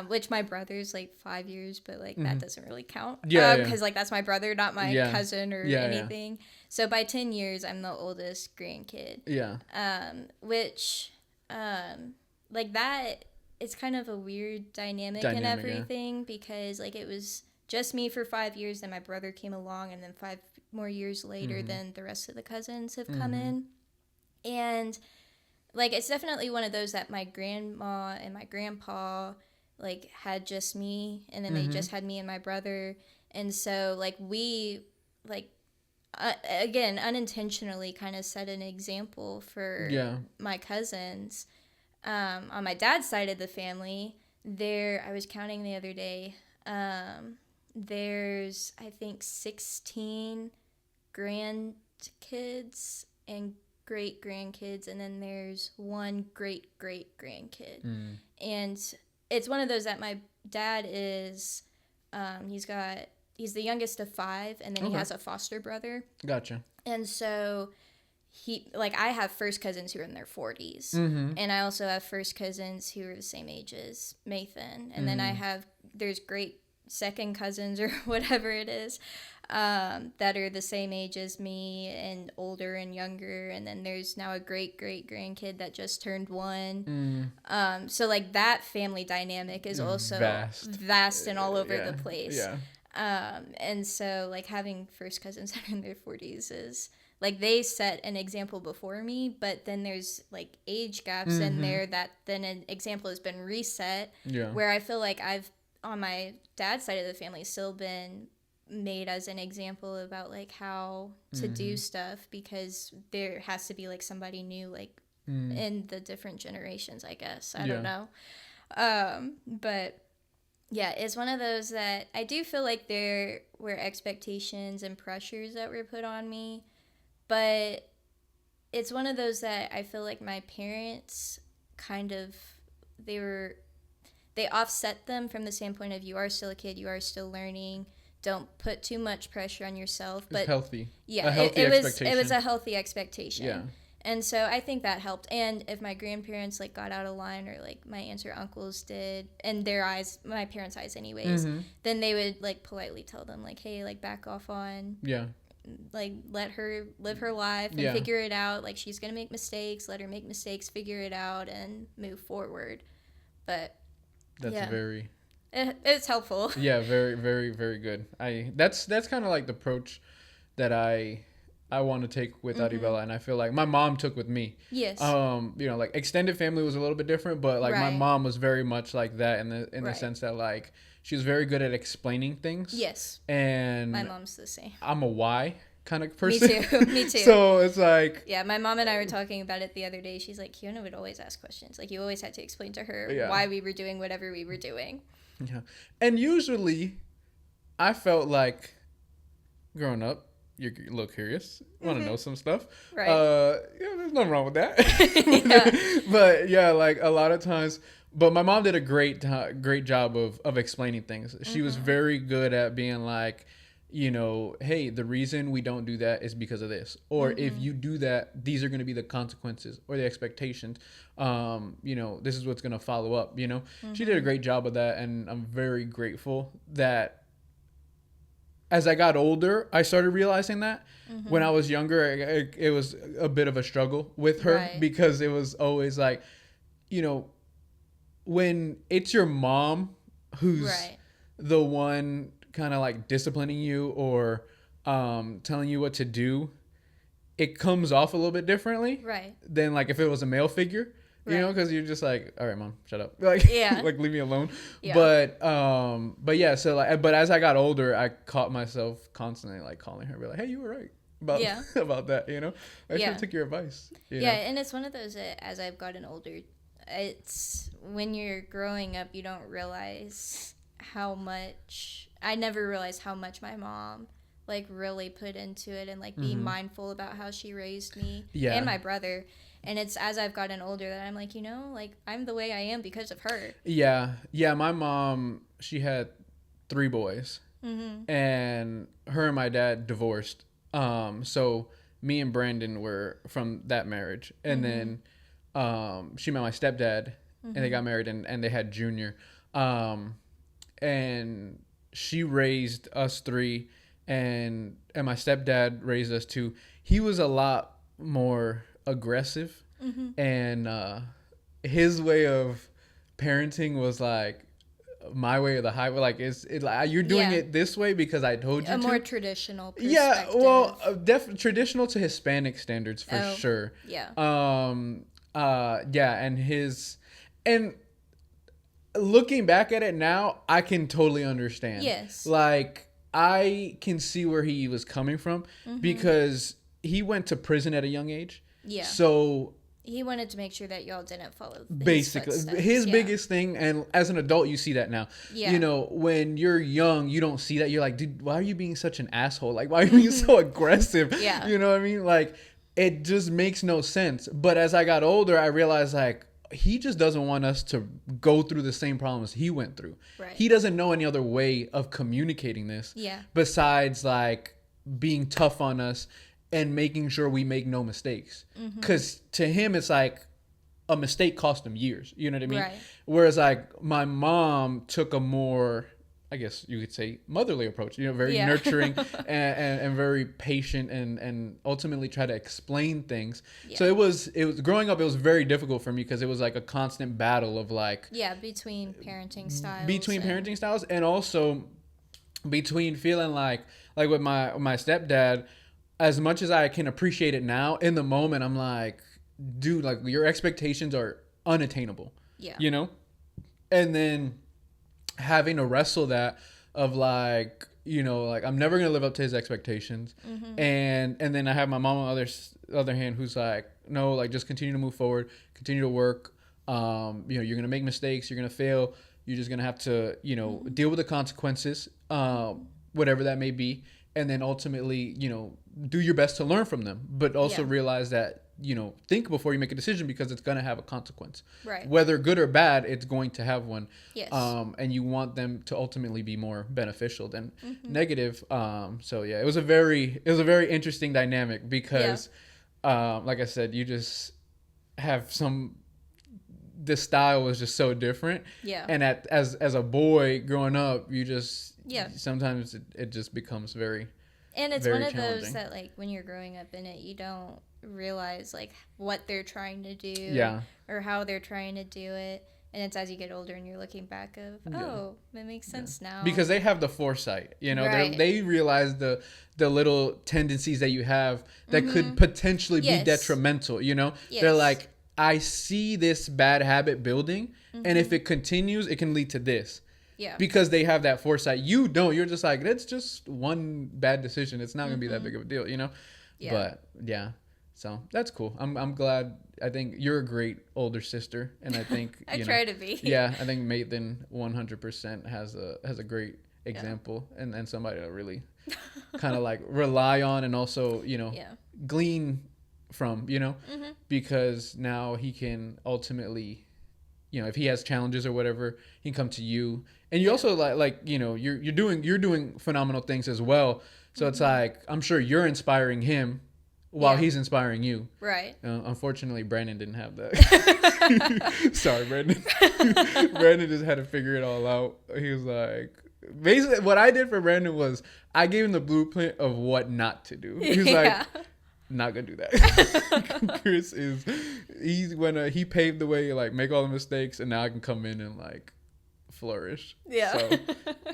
which my brother's like 5 years, but like that doesn't really count. Because like that's my brother, not my cousin or anything. So by 10 years, I'm the oldest grandkid. Yeah. Which, like that, it's kind of a weird dynamic and everything because like it was just me for 5 years. Then my brother came along, and then 5 more years later, then the rest of the cousins have come in. And like, it's definitely one of those that my grandma and my grandpa like had just me, and then they just had me and my brother. And so like we like again unintentionally kind of set an example for my cousins. On my dad's side of the family, I was counting the other day, there's I think 16 grandkids and great grandkids, and then there's one great great grandkid. And it's one of those that my dad is he's the youngest of 5, and then he has a foster brother. Gotcha. And so I have first cousins who are in their 40s, and I also have first cousins who are the same age as Mathan, and then there's great second cousins or whatever it is, that are the same age as me and older and younger, and then there's now a great great grandkid that just turned 1. So like that family dynamic is also vast and all over the place. And so like having first cousins that are in their 40s is like they set an example before me, but then there's like age gaps in there that then an example has been reset, where I feel like I've on my dad's side of the family still been made as an example about like how to do stuff, because there has to be like somebody new like in the different generations, I guess. I don't know. But yeah, it's one of those that I do feel like there were expectations and pressures that were put on me, but it's one of those that I feel like my parents kind of, they offset them from the standpoint of you are still a kid, you are still learning, don't put too much pressure on yourself. But it's healthy. Yeah, it was a healthy expectation. Yeah. And so I think that helped. And if my grandparents like got out of line, or like my aunts or uncles did, in their eyes, my parents' eyes anyways, then they would like politely tell them like, hey, like back off on. Yeah. Like let her live her life and figure it out. Like she's gonna make mistakes. Let her make mistakes, figure it out, and move forward. But that's very. It's helpful. Yeah, very, very, very good. That's kind of like the approach that I want to take with Aribella, and I feel like my mom took with me. Yes. You know, like extended family was a little bit different, but like my mom was very much like that in the sense that like she was very good at explaining things. Yes. And my mom's the same. I'm a why kind of person. Me too. So it's like, yeah, my mom and I were talking about it the other day. She's like, Keona would always ask questions. Like you always had to explain to her why we were doing whatever we were doing. Yeah. And usually I felt like growing up, you're a little curious, want to know some stuff. Right. Yeah, there's nothing wrong with that. But yeah, like a lot of times, but my mom did a great job of explaining things. She was very good at being like, you know, hey, the reason we don't do that is because of this. Or if you do that, these are going to be the consequences or the expectations. You know, this is what's going to follow up, you know. She did a great job of that, and I'm very grateful that as I got older, I started realizing that. When I was younger, it was a bit of a struggle with her because it was always like, you know, when it's your mom who's the one kind of like disciplining you or telling you what to do, it comes off a little bit differently than like if it was a male figure. You know, because you're just like, all right, mom, shut up. Like, like leave me alone. Yeah. But yeah, so like, but as I got older, I caught myself constantly like calling her, be like, hey, you were right about that. You know, I should have took your advice. You know? And it's one of those as I've gotten older, it's when you're growing up, you don't realize how much. I never realized how much my mom like really put into it and like be mindful about how she raised me and my brother. And it's as I've gotten older that I'm like, you know, like I'm the way I am because of her. Yeah. Yeah. My mom, she had 3 boys and her and my dad divorced. So me and Brandon were from that marriage. And then she met my stepdad and they got married and they had Junior. And she raised us 3 and my stepdad raised us 2. He was a lot more aggressive and his way of parenting was like my way or the highway. Like, you're doing it this way because I told you a to. more traditional perspective. Yeah, well, traditional to Hispanic standards for sure. Yeah. Yeah, and looking back at it now, I can totally understand. Yes. Like, I can see where he was coming from because he went to prison at a young age. Yeah. So he wanted to make sure that y'all didn't follow basically his biggest thing, and as an adult you see that now. You know, when you're young you don't see that. You're like, dude, why are you being such an asshole? Like, why are you being so aggressive? You know what I mean? Like, it just makes no sense. But as I got older, I realized, like, he just doesn't want us to go through the same problems he went through. Right. He doesn't know any other way of communicating this besides, like, being tough on us and making sure we make no mistakes. Because to him, it's like a mistake cost him years. You know what I mean? Right. Whereas, like, my mom took a more, I guess you could say, motherly approach. You know, very nurturing and very patient and ultimately try to explain things. So it was growing up, it was very difficult for me because it was like a constant battle of, like, between parenting styles. And also between feeling like with my stepdad, as much as I can appreciate it now, in the moment I'm like, dude, like, your expectations are unattainable. You know? And then having to wrestle that of, like, you know, like, I'm never gonna live up to his expectations. And then I have my mom on the other hand who's like, no, like, just continue to move forward, continue to work. You know, you're gonna make mistakes, you're gonna fail, you're just gonna have to, you know, deal with the consequences, whatever that may be, and then ultimately, you know, do your best to learn from them, but also realize that, you know, think before you make a decision because it's going to have a consequence. Right. Whether good or bad, it's going to have one. Yes. And you want them to ultimately be more beneficial than negative. So yeah, it was a very interesting dynamic because, like I said, you just have the style was just so different. Yeah. And as a boy growing up, you just, sometimes it just becomes very, and it's one of those that, like, when you're growing up in it, you don't realize, like, what they're trying to do or how they're trying to do it. And it's as you get older and you're looking back of, that makes sense now. Because they have the foresight, you know, they realize the little tendencies that you have that could potentially be detrimental, you know. They're like, I see this bad habit building, and if it continues, it can lead to this. Yeah. Because they have that foresight. You don't. You're just like, that's just one bad decision. It's not going to be that big of a deal, you know? Yeah. But, yeah. So, that's cool. I'm glad. I think you're a great older sister. And I think, I try to be. Yeah. I think Maitland 100% has a great example and somebody to really kind of, like, rely on and also, you know, glean from, you know? Because now he can ultimately, you know, if he has challenges or whatever, he can come to you. And you also like, you know, you're doing phenomenal things as well. So it's like, I'm sure you're inspiring him while he's inspiring you. Right. Unfortunately, Brandon didn't have that. Sorry, Brandon. Brandon just had to figure it all out. He was like, basically what I did for Brandon was I gave him the blueprint of what not to do. He was like, not gonna do that. Chris he paved the way, like, make all the mistakes, and now I can come in and, like, flourish. Yeah. So,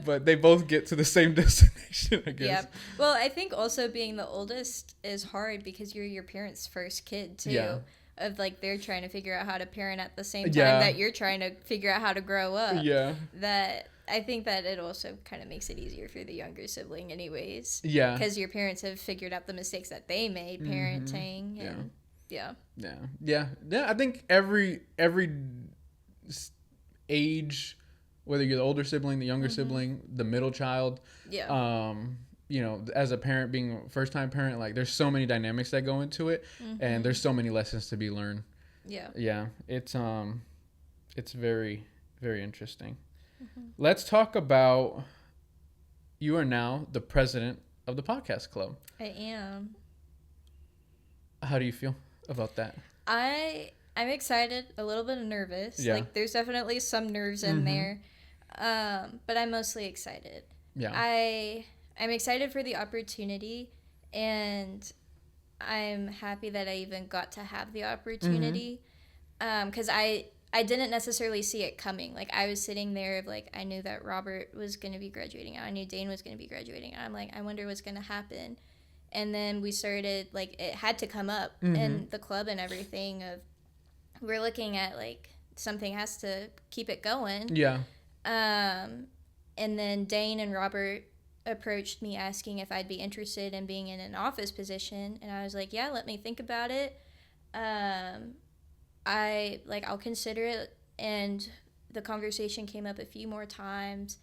but they both get to the same destination, I guess. Yeah. Well, I think also being the oldest is hard because you're your parents' first kid too. Yeah. Of, like, they're trying to figure out how to parent at the same time that you're trying to figure out how to grow up. Yeah. That I think that it also kind of makes it easier for the younger sibling anyways. Yeah. Because your parents have figured out the mistakes that they made parenting. And Yeah, I think every age, whether you're the older sibling, the younger sibling, the middle child, you know, as a parent, being a first-time parent, like, there's so many dynamics that go into it, and there's so many lessons to be learned. Yeah, it's very, very interesting. Let's talk about, you are now the president of the podcast club. I am. How do you feel about that? I'm excited, a little bit nervous. Yeah. Like, there's definitely some nerves in there, but I'm mostly excited. Yeah. I'm excited for the opportunity, and I'm happy that I even got to have the opportunity, because I I didn't necessarily see it coming. Like, I was sitting there, like, I knew that Robert was going to be graduating. I knew Dane was going to be graduating. I'm like, I wonder what's going to happen. And then we started, like, it had to come up in the club and everything of, we're looking at, like, something has to keep it going. Yeah. And then Dane and Robert approached me asking if I'd be interested in being in an office position. And I was like, yeah, let me think about it. I'll consider it. And the conversation came up a few more times.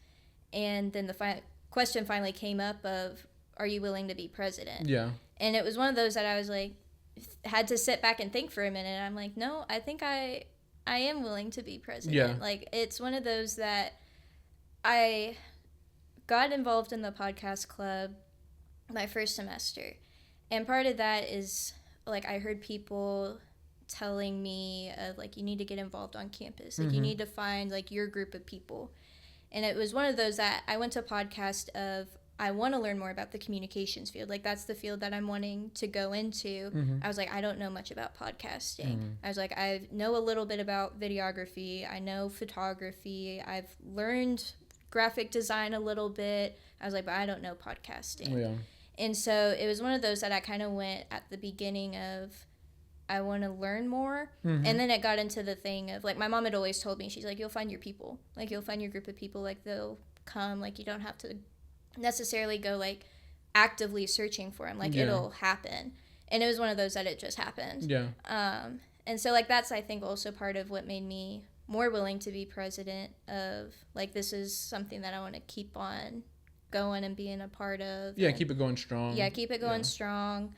And then the question finally came up of, are you willing to be president? Yeah. And it was one of those that I was like, had to sit back and think for a minute. I'm like, no, I think I am willing to be president. Yeah. Like, it's one of those that I got involved in the podcast club my first semester. And part of that is, like, I heard people telling me of, like, you need to get involved on campus. Like, you need to find, like, your group of people. And it was one of those that I went to a podcast of, I want to learn more about the communications field. Like, that's the field that I'm wanting to go into. I was like, I don't know much about podcasting. I was like, I know a little bit about videography. I know photography. I've learned graphic design a little bit. I was like, but I don't know podcasting. Yeah. And so it was one of those that I kind of went at the beginning of, I want to learn more. And then it got into the thing of, like, my mom had always told me, she's like, you'll find your people. Like, you'll find your group of people. Like, they'll come. Like, you don't have to necessarily go, like, actively searching for them. Like, it'll happen. And it was one of those that it just happened. Yeah. And so, like, that's, I think, also part of what made me more willing to be president of, like, this is something that I want to keep on going and being a part of. Yeah, keep it going strong. Yeah, keep it going strong.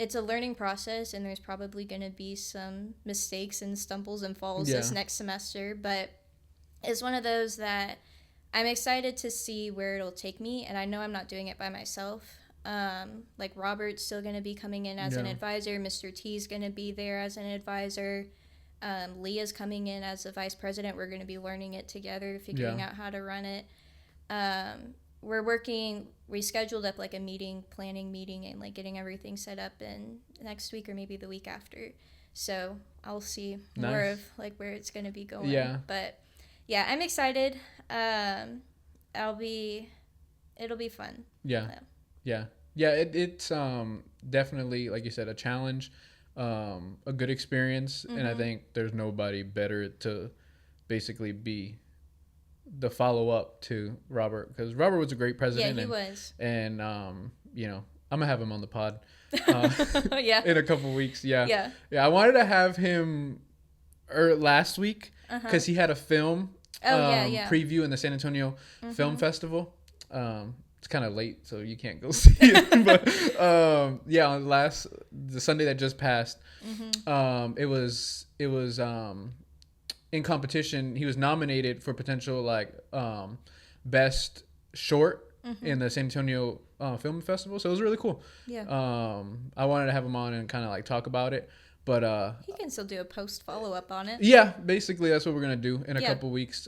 It's a learning process, and there's probably going to be some mistakes and stumbles and falls this next semester, but it's one of those that I'm excited to see where it'll take me, and I know I'm not doing it by myself. Like, Robert's still going to be coming in as an advisor. Mr. T's going to be there as an advisor. Leah's coming in as a vice president. We're going to be learning it together, figuring out how to run it. We scheduled up, like, a planning meeting, and, like, getting everything set up in next week or maybe the week after. So I'll see more of, like, where it's going to be going. Yeah. But yeah, I'm excited. It'll be fun. Yeah. Yeah. Yeah. It's definitely, like you said, a challenge, a good experience. And I think there's nobody better to basically be the follow-up to Robert, because Robert was a great president. Yeah, he was. And you know, I'm gonna have him on the pod in a couple weeks. Yeah, I wanted to have him last week because he had a film preview in the San Antonio Film Festival. It's kind of late, so you can't go see it. But on the Sunday that just passed, it was in competition. He was nominated for potential, like, best short in the San Antonio Film Festival. So it was really cool. Yeah. I wanted to have him on and kind of, like, talk about it. But he can still do a post follow-up on it. Yeah, basically that's what we're gonna do in a couple weeks.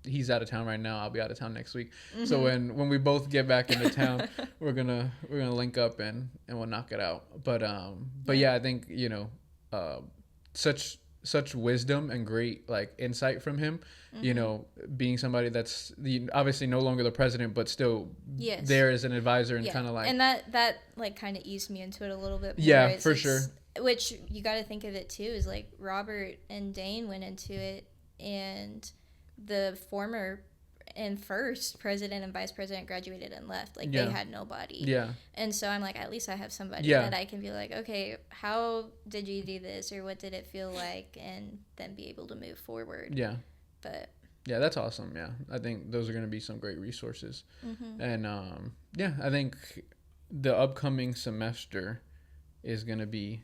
He's out of town right now. I'll be out of town next week. So when we both get back into town, we're gonna link up and we'll knock it out. But yeah, I think, you know, such wisdom and great, like, insight from him. You know, being somebody that's obviously no longer the president, but still there as an advisor and kind of like. And that like kind of eased me into it a little bit more. Yeah, for sure. Which you got to think of it too is, like, Robert and Dane went into it, and the former and first president and vice president graduated and left. Like, they had nobody. Yeah. And so I'm like, at least I have somebody that I can be like, okay, how did you do this, or what did it feel like, and then be able to move forward. Yeah. But yeah, that's awesome. Yeah, I think those are going to be some great resources. And I think the upcoming semester is going to be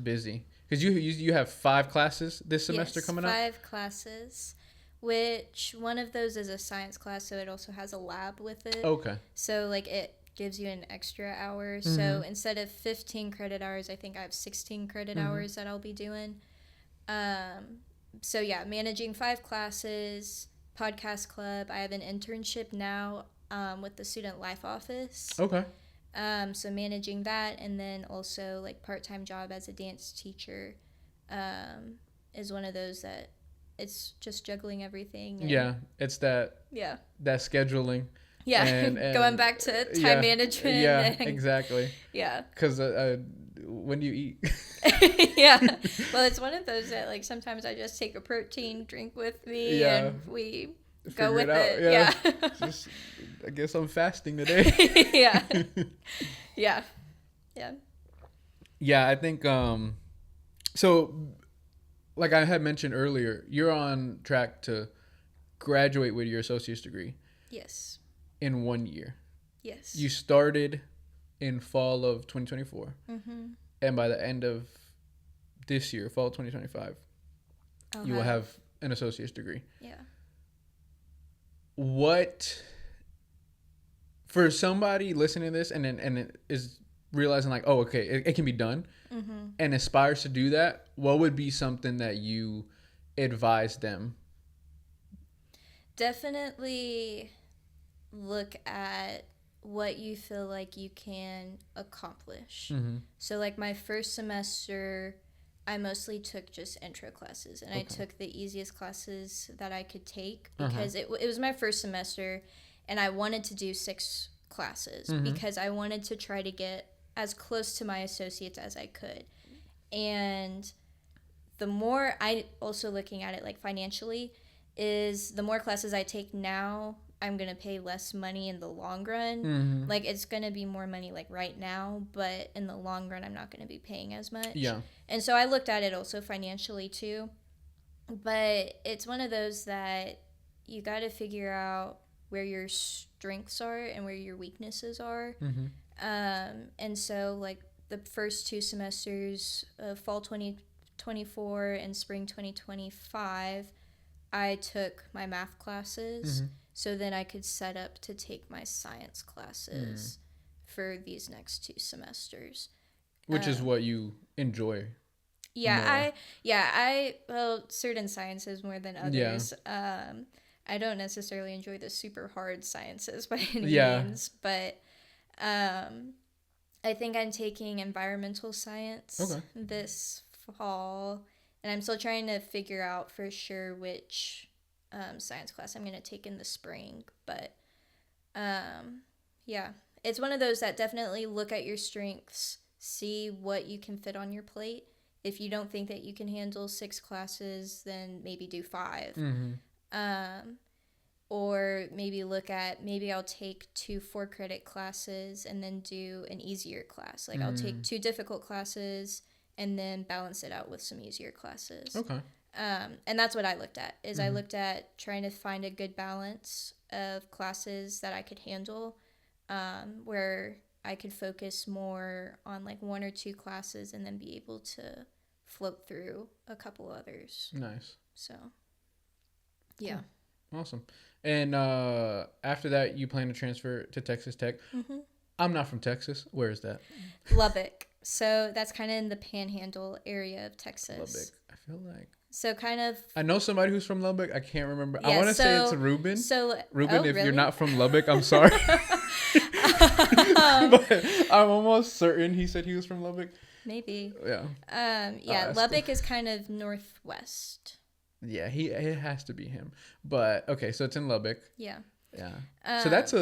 busy, because you have 5 classes this semester coming up. 5 classes, which one of those is a science class, so it also has a lab with it. Okay. So, like, it gives you an extra hour. So instead of 15 credit hours, I think I have 16 credit hours that I'll be doing. So yeah, managing 5 classes, podcast club. I have an internship now with the student life office. Okay. So managing that, and then also, like, part-time job as a dance teacher. is one of those that it's just juggling everything. Yeah, it's that scheduling. Yeah, and going back to time management. Yeah, exactly. Yeah. Because when do you eat? Yeah. Well, it's one of those that, like, sometimes I just take a protein drink with me and we go with it. Yeah. Just, I guess I'm fasting today. Yeah. Yeah. Yeah. Yeah, I think, so, like I had mentioned earlier, you're on track to graduate with your associate's degree. Yes. In 1 year. Yes. You started in fall of 2024. Mm-hmm. And by the end of this year, fall 2025, you will have an associate's degree. Yeah. What, for somebody listening to this and it is realizing like, oh, okay, it can be done, and aspires to do that, what would be something that you advise them? Definitely look at what you feel like you can accomplish. So, like, my first semester, I mostly took just intro classes, and I took the easiest classes that I could take because it was my first semester, and I wanted to do 6 classes because I wanted to try to get as close to my associates as I could. And the more, I also looking at it like financially, is the more classes I take now, I'm going to pay less money in the long run. Like, it's going to be more money like right now, but in the long run, I'm not going to be paying as much. Yeah. And so I looked at it also financially too. But it's one of those that you got to figure out where your strengths are and where your weaknesses are. And so, like, the first 2 semesters of fall 2024 and spring 2025, I took my math classes. So then I could set up to take my science classes for these next 2 semesters. Which is what you enjoy. Yeah, well, certain sciences more than others. Yeah. I don't necessarily enjoy the super hard sciences by any means, but I think I'm taking environmental science this fall, and I'm still trying to figure out for sure which science class I'm going to take in the spring. But yeah, it's one of those that definitely look at your strengths, see what you can fit on your plate. If you don't think that you can handle 6 classes, then maybe do 5. Or maybe look at, maybe I'll take 2 4-credit classes and then do an easier class. Like, I'll take 2 difficult classes and then balance it out with some easier classes. Okay. And that's what I looked at, is I looked at trying to find a good balance of classes that I could handle, where I could focus more on like 1 or 2 classes and then be able to float through a couple others. Nice. So, yeah. Cool. Awesome. And after that, you plan to transfer to Texas Tech. I'm not from Texas. Where is that? Lubbock. So that's kind of in the Panhandle area of Texas. Lubbock. I feel like. So kind of. I know somebody who's from Lubbock. I can't remember. Yeah, I want to say it's Ruben. So Ruben, if really? you're not from Lubbock, I'm sorry. But I'm almost certain he said he was from Lubbock. Maybe. Yeah. Lubbock is kind of northwest. Yeah, it has to be him. But okay, so it's in Lubbock. Yeah. Yeah. So that's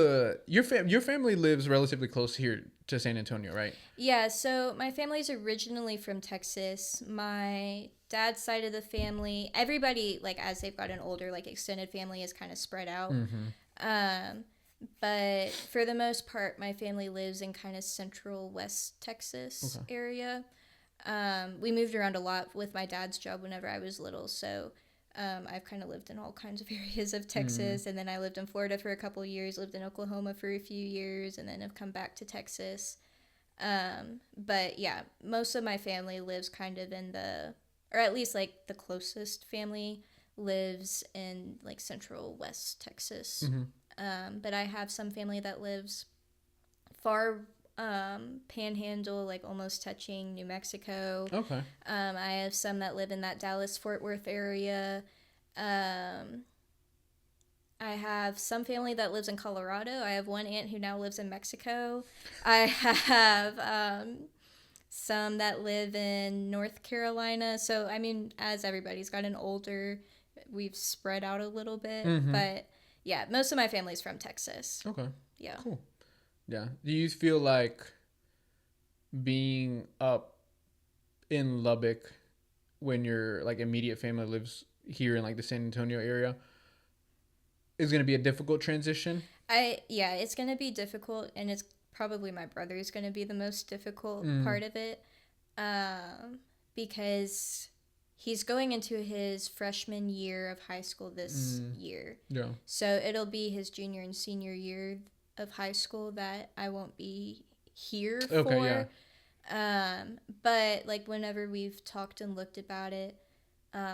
your family lives relatively close here to San Antonio, right? Yeah. So my family's originally from Texas. My dad's side of the family, everybody, like, as they've gotten older, like, extended family is kind of spread out. But for the most part, my family lives in kind of central West Texas area. We moved around a lot with my dad's job whenever I was little, so I've kind of lived in all kinds of areas of Texas, and then I lived in Florida for a couple of years, lived in Oklahoma for a few years, and then have come back to Texas. But yeah, most of my family lives kind of in or at least like the closest family lives in like central West Texas. But I have some family that lives far Panhandle, like almost touching New Mexico. Okay. I have some that live in that Dallas-Fort Worth area. I have some family that lives in Colorado. I have one aunt who now lives in Mexico. I have some that live in North Carolina. So, I mean, as everybody's gotten older, we've spread out a little bit. Mm-hmm. But yeah, most of my family's from Texas. Okay. Yeah. Cool. Yeah. Do you feel like being up in Lubbock when your like immediate family lives here in like the San Antonio area is going to be a difficult transition? It's going to be difficult, and it's probably my brother is going to be the most difficult part of it, because he's going into his freshman year of high school this year. Yeah. So it'll be his junior and senior year of high school that I won't be here for. Okay, yeah. But like whenever we've talked and looked about it,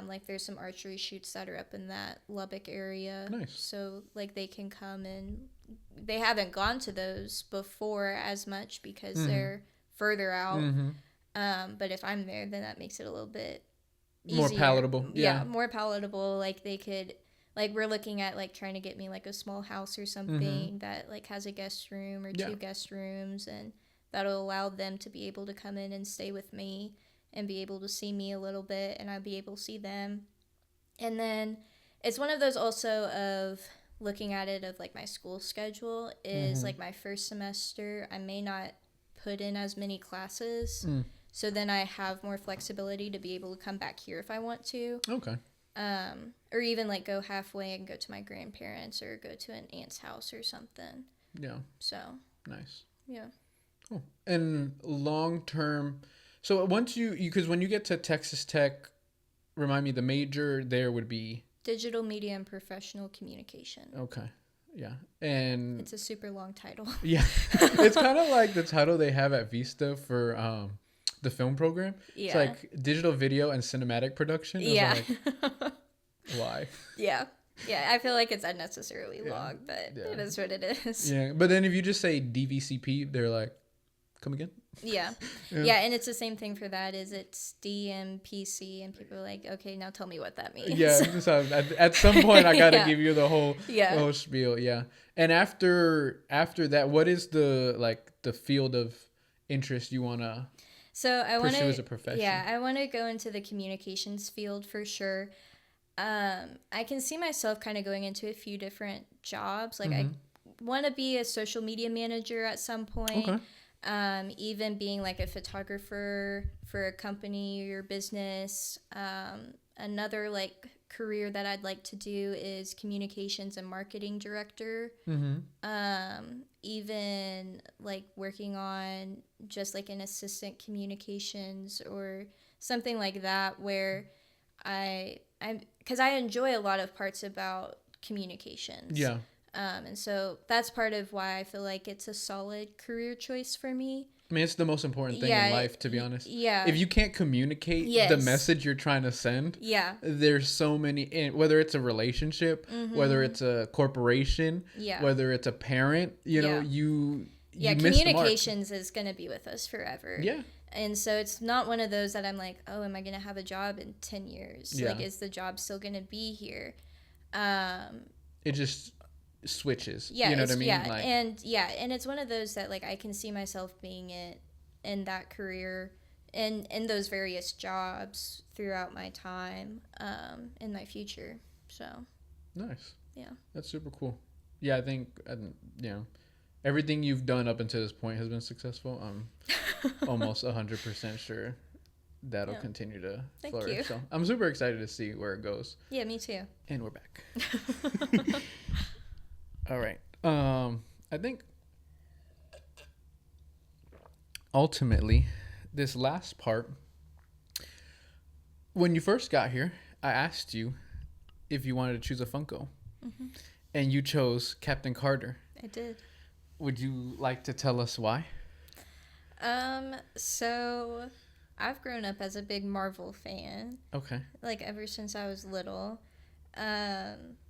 like there's some archery shoots that are up in that Lubbock area. Nice. So like they can come, and they haven't gone to those before as much because they're further out. But if I'm there, then that makes it a little bit easier. More palatable. Yeah, more palatable. Like they could, like we're looking at like trying to get me like a small house or something that like has a guest room or 2 guest rooms, and that'll allow them to be able to come in and stay with me and be able to see me a little bit, and I'll be able to see them. And then it's one of those also of looking at it of like my school schedule is like my first semester, I may not put in as many classes. So then I have more flexibility to be able to come back here if I want to. Okay. Or even like go halfway and go to my grandparents or go to an aunt's house or something. Yeah. So. Nice. Yeah. Cool. And long term, so once because when you get to Texas Tech, remind me, the major there would be Digital Media and Professional Communication. Okay. Yeah. And it's a super long title. Yeah. It's kind of like the title they have at Vista for the film program. Yeah. It's like digital video and cinematic production. Yeah. Like, why? Yeah. Yeah, I feel like it's unnecessarily long, but it is what it is. Yeah. But then if you just say DVCP, they're like, come again? Yeah. Yeah, and it's the same thing for that. Is it's DMPC, and people are like, okay, now tell me what that means. Yeah. So at some point, I got to give you the whole spiel. Yeah. And after that, what is the field of interest you want to pursue as a profession? Yeah, I want to go into the communications field for sure. I can see myself kind of going into a few different jobs. Like I want to be a social media manager at some point. Okay. Even being like a photographer for a company or business. Another like career that I'd like to do is communications and marketing director. Even like working on just like an assistant communications or something like that, where because I enjoy a lot of parts about communications. Yeah. And so that's part of why I feel like it's a solid career choice for me. I mean, it's the most important thing in life, to be honest. Yeah. If you can't communicate the message you're trying to send, there's so many, whether it's a relationship, whether it's a corporation, whether it's a parent, you know, you communications is going to be with us forever. Yeah. And so it's not one of those that I'm like, oh, am I going to have a job in 10 years? Yeah. Like, is the job still going to be here? It just switches. Yeah, you know what I mean? Yeah, and it's one of those that like I can see myself being in that career and in those various jobs throughout my time in my future. So nice. Yeah, that's super cool. Yeah, I think everything you've done up until this point has been successful. I'm almost 100% sure that'll continue to flourish. Thank you. So I'm super excited to see where it goes. Yeah, me too. And we're back. All right. I think ultimately this last part, when you first got here, I asked you if you wanted to choose a Funko. And you chose Captain Carter. I did. Would you like to tell us why? So I've grown up as a big Marvel fan. Okay. Like ever since I was little.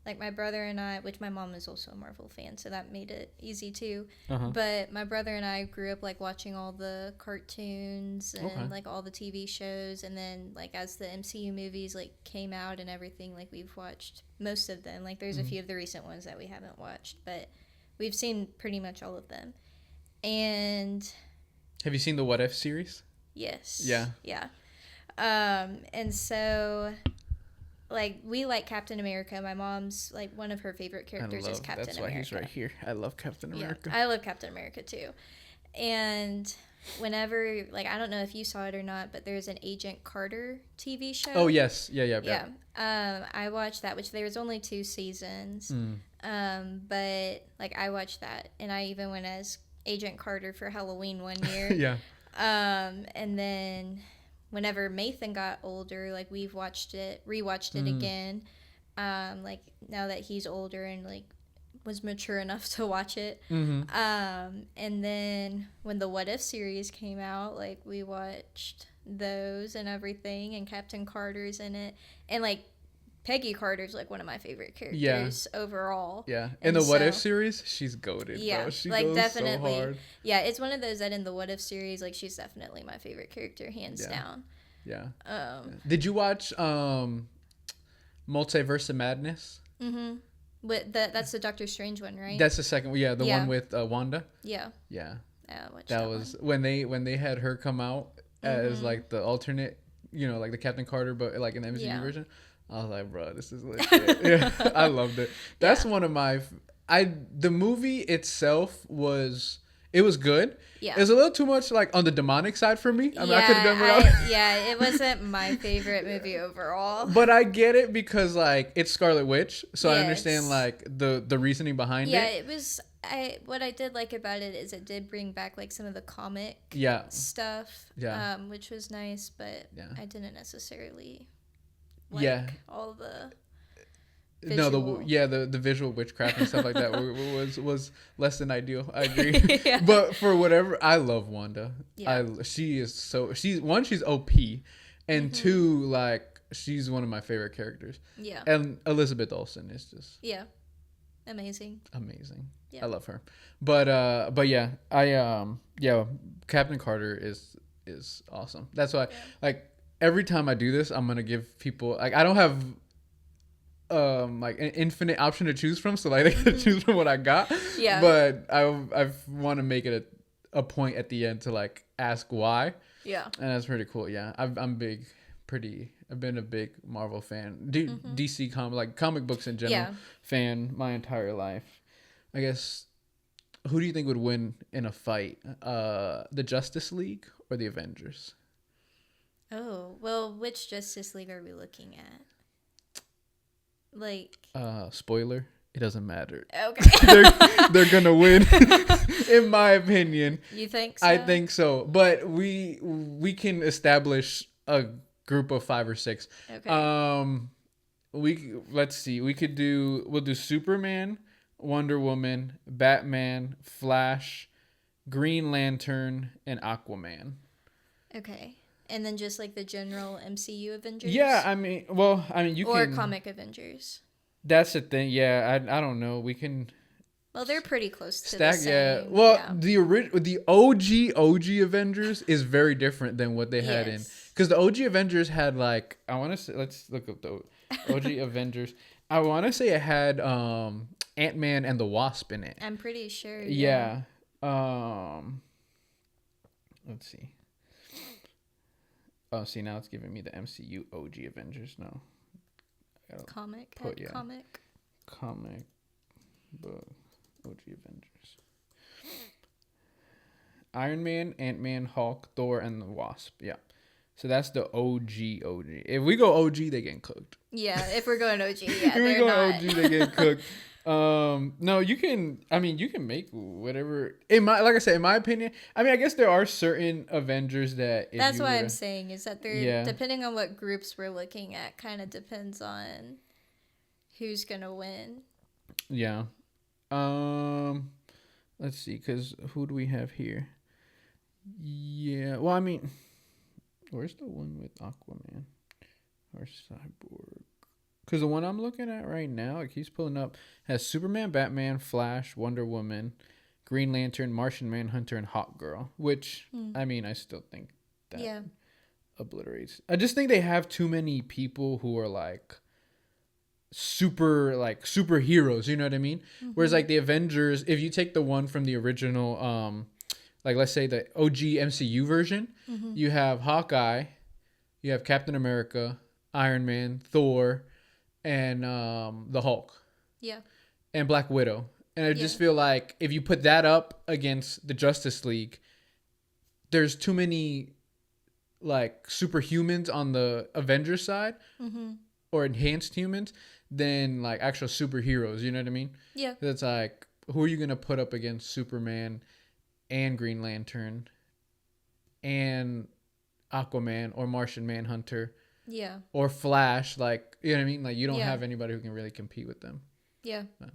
Like my brother and I, which my mom is also a Marvel fan, so that made it easy too. But my brother and I grew up like watching all the cartoons and like all the TV shows, and then like as the MCU movies like came out and everything, like we've watched most of them. Like there's a few of the recent ones that we haven't watched, but we've seen pretty much all of them. And have you seen the What If series? Yes. Yeah. Yeah. And so, like, we like Captain America. My mom's, like, one of her favorite characters is Captain that's America. why he's right here. I love Captain America. I love Captain America, too. And whenever, like, I don't know if you saw it or not, but there's an Agent Carter TV show. Oh, yes. Yeah. I watched that, which there was only 2 seasons. But, like, I watched that, and I even went as Agent Carter for Halloween one year. Yeah. And then whenever Mathan got older, like, rewatched it again. Like, now that he's older and, like, was mature enough to watch it. And then when the What If series came out, like, we watched those and everything, and Captain Carter's in it. And, like, Peggy Carter's, like, one of my favorite characters overall. Yeah. In the What If series, she's goated, yeah, bro. She like, goes definitely. so hard. Yeah, it's one of those that in the What If series, like, she's definitely my favorite character, hands down. Yeah. Did you watch Multiverse of Madness? That's the Doctor Strange one, right? That's the second one. Yeah, the one with Wanda. Yeah. Yeah. That was when they had her come out as like the alternate, like the Captain Carter, but like an MCU version. I was like, bro, this is legit. Yeah, I loved it. That's one of my. The movie itself was good. Yeah, it was a little too much like on the demonic side for me. I could have done without. It wasn't my favorite movie overall. But I get it because like it's Scarlet Witch, so I understand like the reasoning behind it. Yeah, it was. What I did like about it is it did bring back like some of the comic stuff. Yeah. Which was nice, but I didn't necessarily. All the visual. the visual witchcraft and stuff like that was less than ideal. I agree. But for whatever, I love Wanda. She's OP, and 2, like, she's one of my favorite characters. Yeah. And Elizabeth Olsen is just amazing. I love her. But yeah, Captain Carter is awesome. That's why like every time I do this, I'm gonna give people like I don't have like an infinite option to choose from, so like they gotta choose from what I got. Yeah. But I want to make it a point at the end to like ask why. Yeah. And that's pretty cool. Yeah. I've been a big Marvel fan, DC comic books in general fan my entire life. I guess. Who do you think would win in a fight? The Justice League or the Avengers? Oh, well, which Justice League are we looking at? Like... spoiler, it doesn't matter. Okay. they're gonna win, in my opinion. You think so? I think so. But we can establish a group of 5 or 6. Okay. Let's see. We'll do Superman, Wonder Woman, Batman, Flash, Green Lantern, and Aquaman. Okay. And then just like the general MCU Avengers? Yeah, I mean, you can... Or comic Avengers. That's the thing. Yeah, I don't know. We can... Well, they're pretty close to the same. Yeah. Well, the OG Avengers is very different than what they had in... Because the OG Avengers had like... I want to say... Let's look up the OG Avengers. I want to say it had Ant-Man and the Wasp in it. I'm pretty sure. Yeah. Let's see. Oh, see, now it's giving me the MCU OG Avengers. No. Comic book OG Avengers. Iron Man, Ant-Man, Hulk, Thor, and the Wasp. Yeah. So that's the OG. If we go OG, they getting cooked. Yeah, if we're going OG, yeah, if we go OG, they get cooked. No, you can make whatever. Like I said, in my opinion, I mean, I guess there are certain Avengers that. That's what I'm saying is that they're depending on what groups we're looking at, kind of depends on who's gonna win. Yeah. Let's see, because who do we have here? Yeah. Well, I mean, where's the one with Aquaman or Cyborg? Because the one I'm looking at right now, it keeps pulling up, has Superman, Batman, Flash, Wonder Woman, Green Lantern, Martian Manhunter, and Hawkgirl. Which, I mean, I still think that obliterates. I just think they have too many people who are like superheroes. You know what I mean? Mm-hmm. Whereas like the Avengers, if you take the one from the original like let's say the OG MCU version, you have Hawkeye, you have Captain America, Iron Man, Thor, and the Hulk. Yeah. And Black Widow. And I just feel like if you put that up against the Justice League, there's too many like superhumans on the Avengers side or enhanced humans than like actual superheroes. You know what I mean? Yeah. It's like, who are you going to put up against Superman and Green Lantern and Aquaman or Martian Manhunter? Yeah. Or Flash. Like, you know what I mean? Like, you don't have anybody who can really compete with them. Yeah. No,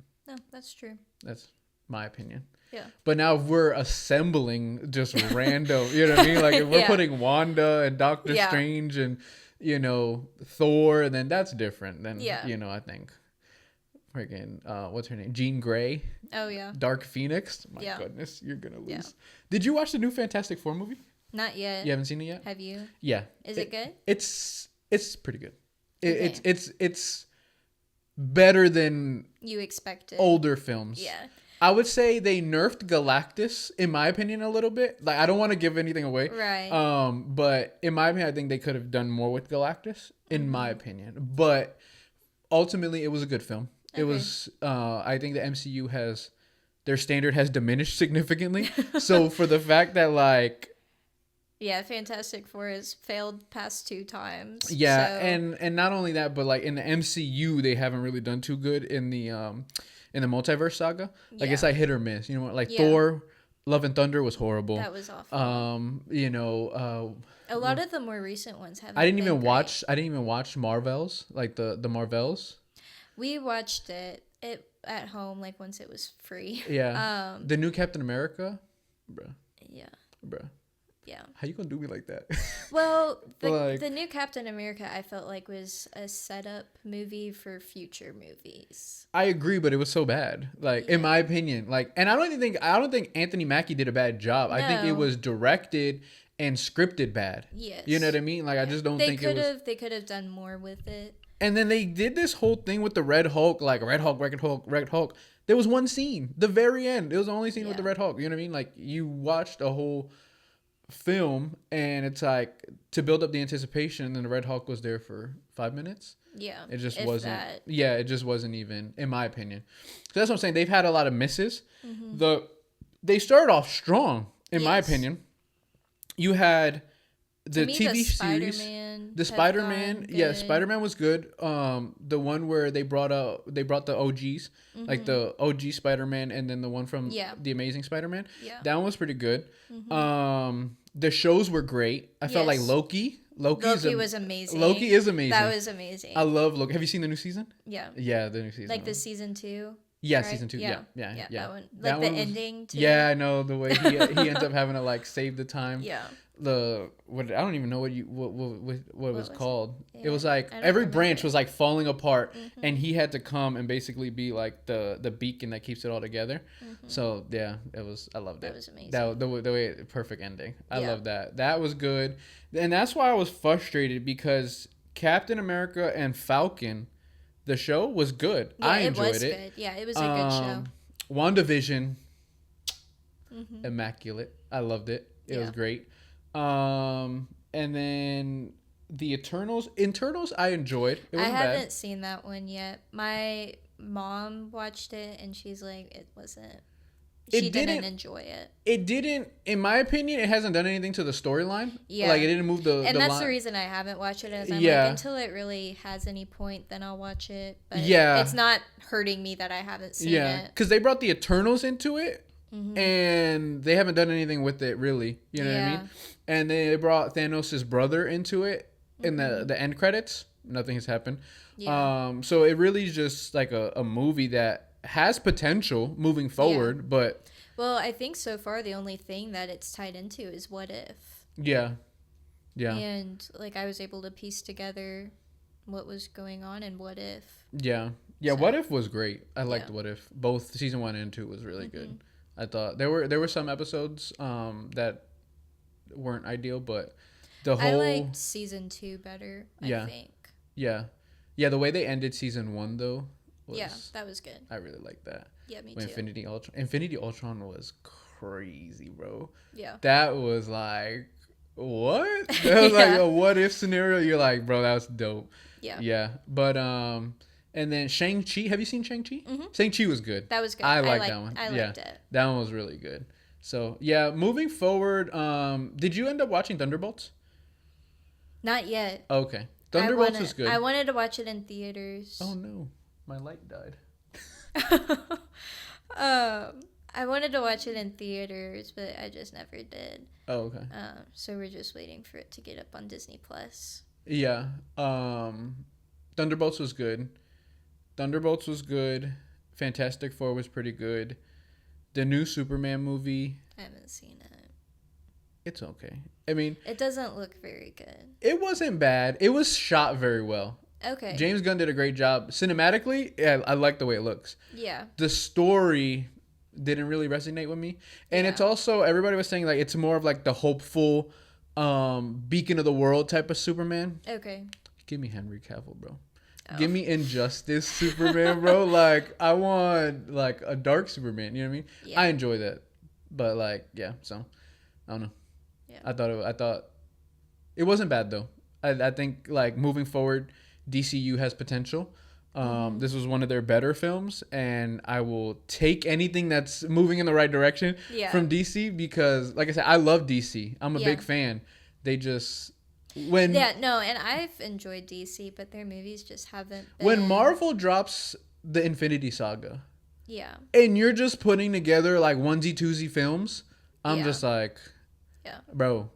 that's true. That's my opinion. Yeah. But now if we're assembling just random, you know what I mean? Like if we're putting Wanda and Doctor Strange and, you know, Thor, then that's different. Then, you know, I think freaking, what's her name? Jean Grey. Oh, yeah. Dark Phoenix. My goodness, you're going to lose. Did you watch the new Fantastic Four movie? Not yet. You haven't seen it yet? Have you? Yeah. Is it good? It's pretty good. It's better than you expected. Older films. Yeah. I would say they nerfed Galactus, in my opinion, a little bit. Like, I don't want to give anything away. Right. But in my opinion, I think they could have done more with Galactus, in my opinion. But ultimately, it was a good film. Okay. It was, I think the MCU their standard has diminished significantly. So for the fact that, like... Yeah, Fantastic Four has failed past 2 times. Yeah, so. and not only that, but like in the MCU, they haven't really done too good in the multiverse saga. Like it's like hit or miss. You know, like Thor, Love and Thunder was horrible. That was awful. You know, a lot of the more recent ones haven't. I didn't even watch Marvels, like the Marvels. We watched it at home, like once it was free. Yeah. The new Captain America, bruh. Yeah. Bruh. Yeah. How you gonna do me like that? Well, the new Captain America, I felt like was a setup movie for future movies. I agree, but it was so bad. Like in my opinion, like, and I don't think Anthony Mackie did a bad job. No. I think it was directed and scripted bad. Yes. You know what I mean? Like I just don't think they could have done more with it. And then they did this whole thing with the Red Hulk, like Red Hulk. There was one scene, the very end. It was the only scene with the Red Hulk. You know what I mean? Like you watched a whole film and it's like to build up the anticipation, and the Red Hulk was there for 5 minutes. Yeah, it just wasn't. That. Yeah, it just wasn't even, in my opinion. So that's what I'm saying. They've had a lot of misses. They started off strong, in my opinion. You had the TV series, the Spider-Man. Yeah, Spider-Man was good. The one where they brought the OGs, like the OG Spider-Man, and then the one from the Amazing Spider-Man. Yeah, that one was pretty good. The shows were great. I felt like Loki. Loki was amazing. Loki is amazing. That was amazing. I love Loki. Have you seen the new season? Yeah. Yeah, the new season. Like the season 2. Yeah, right? Season 2. Yeah. That one. Like the ending too. Yeah, I know the way he ends up having to like save the time. Yeah. I don't even know what it was called. Yeah, it was like every branch was like falling apart, and he had to come and basically be like the beacon that keeps it all together. So yeah, I loved it. That was amazing. The way perfect ending. I love that. That was good, and that's why I was frustrated because Captain America and Falcon, the show was good. Yeah, I enjoyed it. Good. Yeah, it was a good show. WandaVision, immaculate. I loved it. It was great. And then the Eternals, I enjoyed. It wasn't bad. I haven't seen that one yet. My mom watched it and she's like, she didn't enjoy it. It didn't, in my opinion, it hasn't done anything to the storyline. Yeah. Like it didn't move the And that's line. The reason I haven't watched it. Is I'm like, until it really has any point, then I'll watch it. But it's not hurting me that I haven't seen it. Yeah, because they brought the Eternals into it. And they haven't done anything with it really, you know what I mean? And they brought Thanos' brother into it in the end credits. Nothing has happened. Yeah. So it really is just like a movie that has potential moving forward, but I think so far the only thing that it's tied into is What If. Yeah. And like I was able to piece together what was going on in What If. Yeah. So, What If was great. I liked What If. Both season 1 and 2 was really good. I thought there were some episodes that weren't ideal, but I liked season 2 better. I think. Yeah. The way they ended season 1 though. That was good. I really liked that. Yeah, me too. Infinity Ultron was crazy, bro. Yeah. That was like, what? That was like a what if scenario. You're like, bro, that was dope. Yeah. Yeah. But and then Shang-Chi. Have you seen Shang-Chi? Shang-Chi was good. That was good. I like that one. I liked it. That one was really good. So yeah, moving forward, did you end up watching Thunderbolts? Not yet. Okay. Thunderbolts was good. I wanted to watch it in theaters. Oh no. My light died. I wanted to watch it in theaters, but I just never did. Oh, okay. So we're just waiting for it to get up on Disney Plus. Yeah. Thunderbolts was good. Fantastic Four was pretty good. The new Superman movie. I haven't seen it. It's okay. I mean, it doesn't look very good. It wasn't bad. It was shot very well. Okay. James Gunn did a great job. Cinematically, yeah, I like the way it looks. Yeah. The story didn't really resonate with me. And it's also, everybody was saying like it's more of like the hopeful beacon of the world type of Superman. Okay. Give me Henry Cavill, bro. Oh. Give me Injustice Superman, bro. Like I want like a dark Superman, you know what I mean? Yeah. I enjoy that. But like, yeah, so I don't know. Yeah. I thought it wasn't bad though. I think like moving forward, DCU has potential. This was one of their better films, and I will take anything that's moving in the right direction from DC because, like I said, I love DC. I'm a big fan. They just and I've enjoyed DC, but their movies just haven't been... When Marvel drops the Infinity Saga, and you're just putting together like onesie twosie films, I'm just like, bro.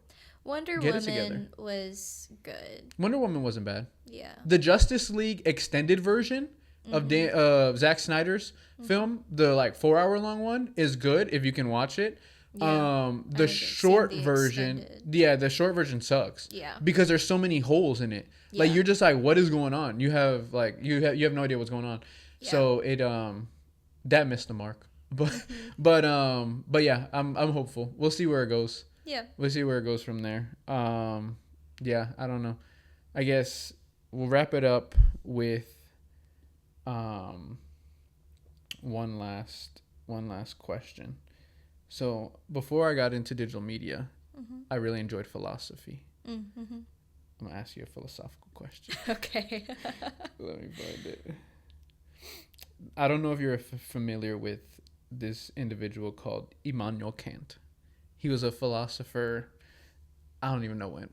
Wonder Woman was good. Wonder Woman wasn't bad. Yeah. The Justice League extended version of Zack Snyder's film, the like 4-hour long one, is good if you can watch it. Yeah. The short version, the short version sucks. Yeah. Because there's so many holes in it. Yeah. Like you're just like, what is going on? You have no idea what's going on. Yeah. So it that missed the mark. But yeah, I'm hopeful. We'll see where it goes. Yeah. We'll see where it goes from there. Yeah, I don't know. I guess we'll wrap it up with one last question. So before I got into digital media, I really enjoyed philosophy. I'm gonna ask you a philosophical question. Okay. Let me find it. I don't know if you're familiar with this individual called Immanuel Kant. He was a philosopher. I don't even know when.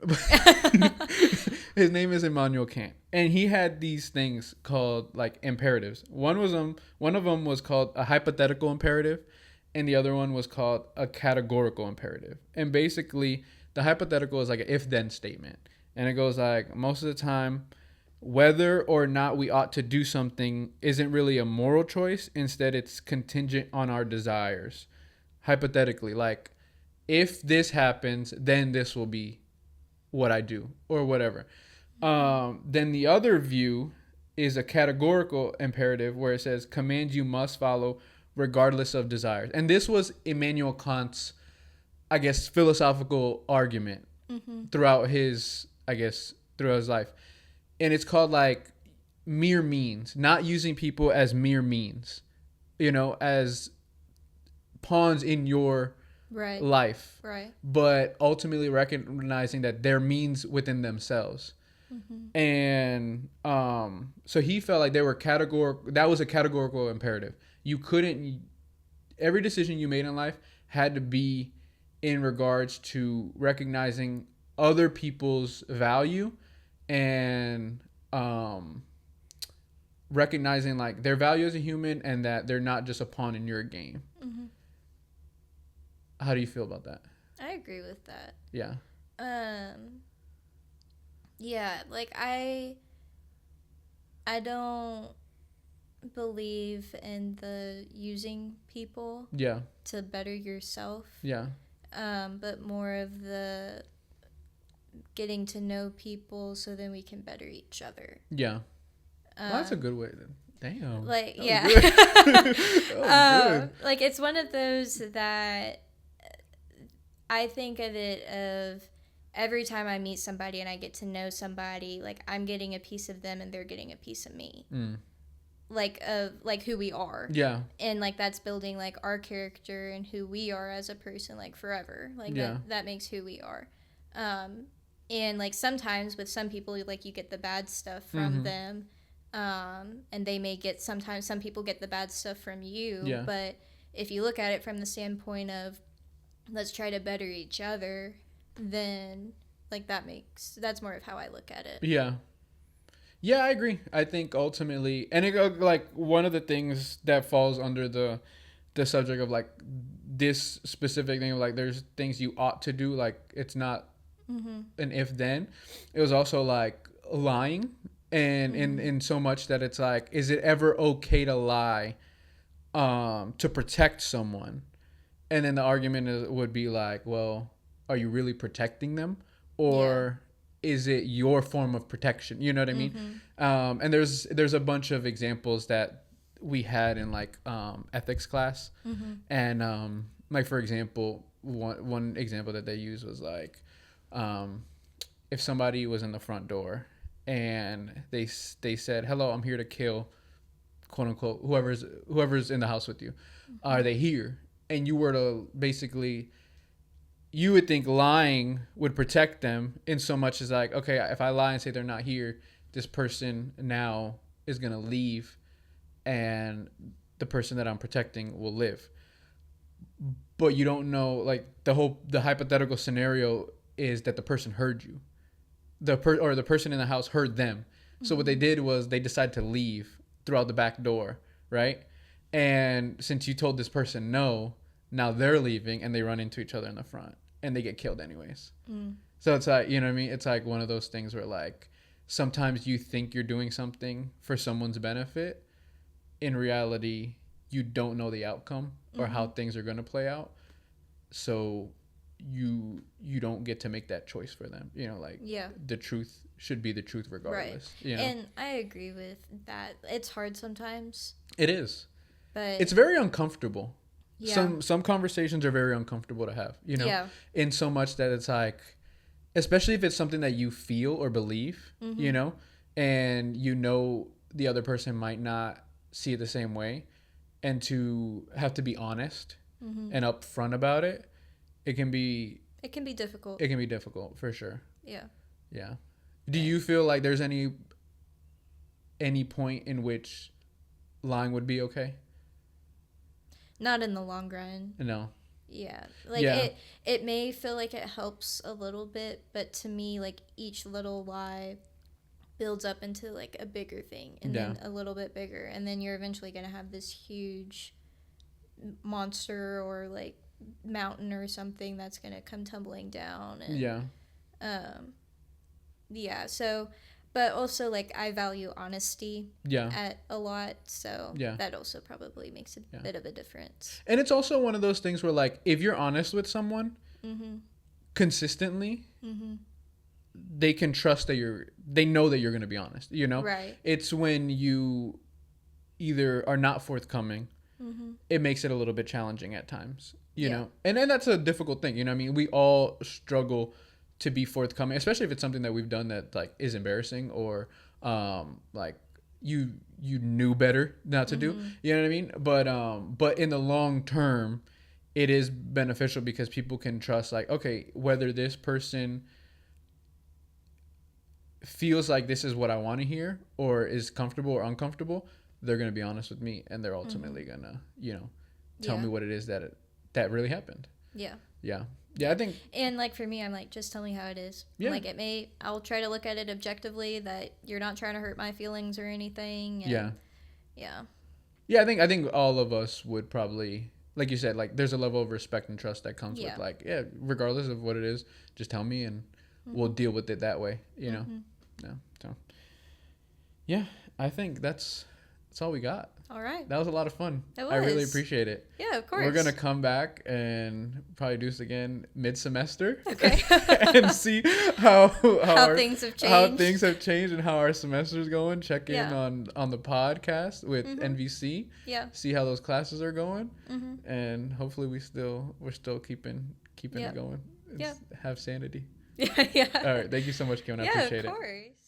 His name is Immanuel Kant, and he had these things called like imperatives. One of them was called a hypothetical imperative, and the other one was called a categorical imperative. And basically, the hypothetical is like an if-then statement, and it goes like, most of the time, whether or not we ought to do something isn't really a moral choice. Instead, it's contingent on our desires. Hypothetically, like, if this happens, then this will be what I do or whatever. Then the other view is a categorical imperative where it says commands you must follow regardless of desires. And this was Immanuel Kant's, I guess, philosophical argument throughout his life. And it's called like mere means, not using people as mere means, as pawns in your life, but ultimately recognizing that they're means within themselves. And so he felt like that was a categorical imperative. Every decision you made in life had to be in regards to recognizing other people's value and recognizing like their value as a human and that they're not just a pawn in your game. How do you feel about that? I agree with that. Yeah. Yeah, like I don't believe in the using people to better yourself. Yeah. But more of the getting to know people so then we can better each other. Yeah. Well, that's a good way to... Damn. Like, yeah. Like, it's one of those that I think of it of every time I meet somebody and I get to know somebody, like, I'm getting a piece of them and they're getting a piece of me. like who we are. Yeah. And like that's building like our character and who we are as a person like forever. Like that makes who we are. And like sometimes with some people like you get the bad stuff from them. And they may get sometimes some people get the bad stuff from you. Yeah. But if you look at it from the standpoint of let's try to better each other, then like that's more of how I look at it. Yeah. Yeah, I agree. I think ultimately, and it, like one of the things that falls under the subject of like this specific thing of like there's things you ought to do, like it's not an if then. It was also like lying, and in so much that it's like, is it ever okay to lie to protect someone? And then the argument would be like, well, are you really protecting them, or is it your form of protection? You know what I mean? And there's a bunch of examples that we had in like ethics class, and like for example, one example that they used was like, if somebody was in the front door and they said, "Hello, I'm here to kill," quote unquote, whoever's in the house with you. Are they here? And you were to basically, you would think lying would protect them in so much as like, okay, if I lie and say they're not here, this person now is going to leave and the person that I'm protecting will live. But you don't know, like the hypothetical scenario is that the person heard you. The person in the house heard them. So what they did was they decided to leave throughout the back door, right? And since you told this person no, now they're leaving and they run into each other in the front and they get killed anyways. So it's like, you know what I mean? It's like one of those things where like sometimes you think you're doing something for someone's benefit. In reality, you don't know the outcome or how things are going to play out. So you don't get to make that choice for them. You know, like the truth should be the truth regardless. Right. You know? And I agree with that. It's hard sometimes. It is. But it's very uncomfortable. Yeah. Some conversations are very uncomfortable to have, you know, in so much that it's like, especially if it's something that you feel or believe, you know, and you know the other person might not see it the same way, and to have to be honest and upfront about it, it can be difficult. It can be difficult for sure. Yeah. Yeah. Do you feel like there's any point in which lying would be okay? Not in the long run. No. Yeah. Like it may feel like it helps a little bit, but to me, like each little lie builds up into like a bigger thing and then a little bit bigger. And then you're eventually going to have this huge monster or like mountain or something that's going to come tumbling down. And, so, but also like I value honesty at a lot, so that also probably makes a bit of a difference. And it's also one of those things where like if you're honest with someone consistently, they can trust that they know that you're going to be honest, you know? Right. It's when you either are not forthcoming, it makes it a little bit challenging at times, you know? And then that's a difficult thing, you know what I mean? We all struggle to be forthcoming, especially if it's something that we've done that like is embarrassing or like you knew better not to do, you know what I mean? But in the long term, it is beneficial because people can trust like, okay, whether this person feels like this is what I want to hear or is comfortable or uncomfortable, they're going to be honest with me and they're ultimately going to, you know, tell me what it is that really happened. Yeah, I think. And like for me, I'm like, just tell me how it is. Yeah. Like I'll try to look at it objectively, that you're not trying to hurt my feelings or anything. And Yeah, I think all of us would probably, like you said, like there's a level of respect and trust that comes with like, regardless of what it is, just tell me and we'll deal with it that way, you know? So, yeah, I think that's all we got. All right. That was a lot of fun. It was. I really appreciate it. Yeah, of course. We're going to come back and probably do this again mid-semester. Okay. And see how things have changed. How things have changed and how our semester's going. Check in on the podcast with NVC. Yeah. See how those classes are going. And hopefully we're still keeping it going. Have sanity. Yeah. All right. Thank you so much, Keona. I appreciate it. Yeah, of course.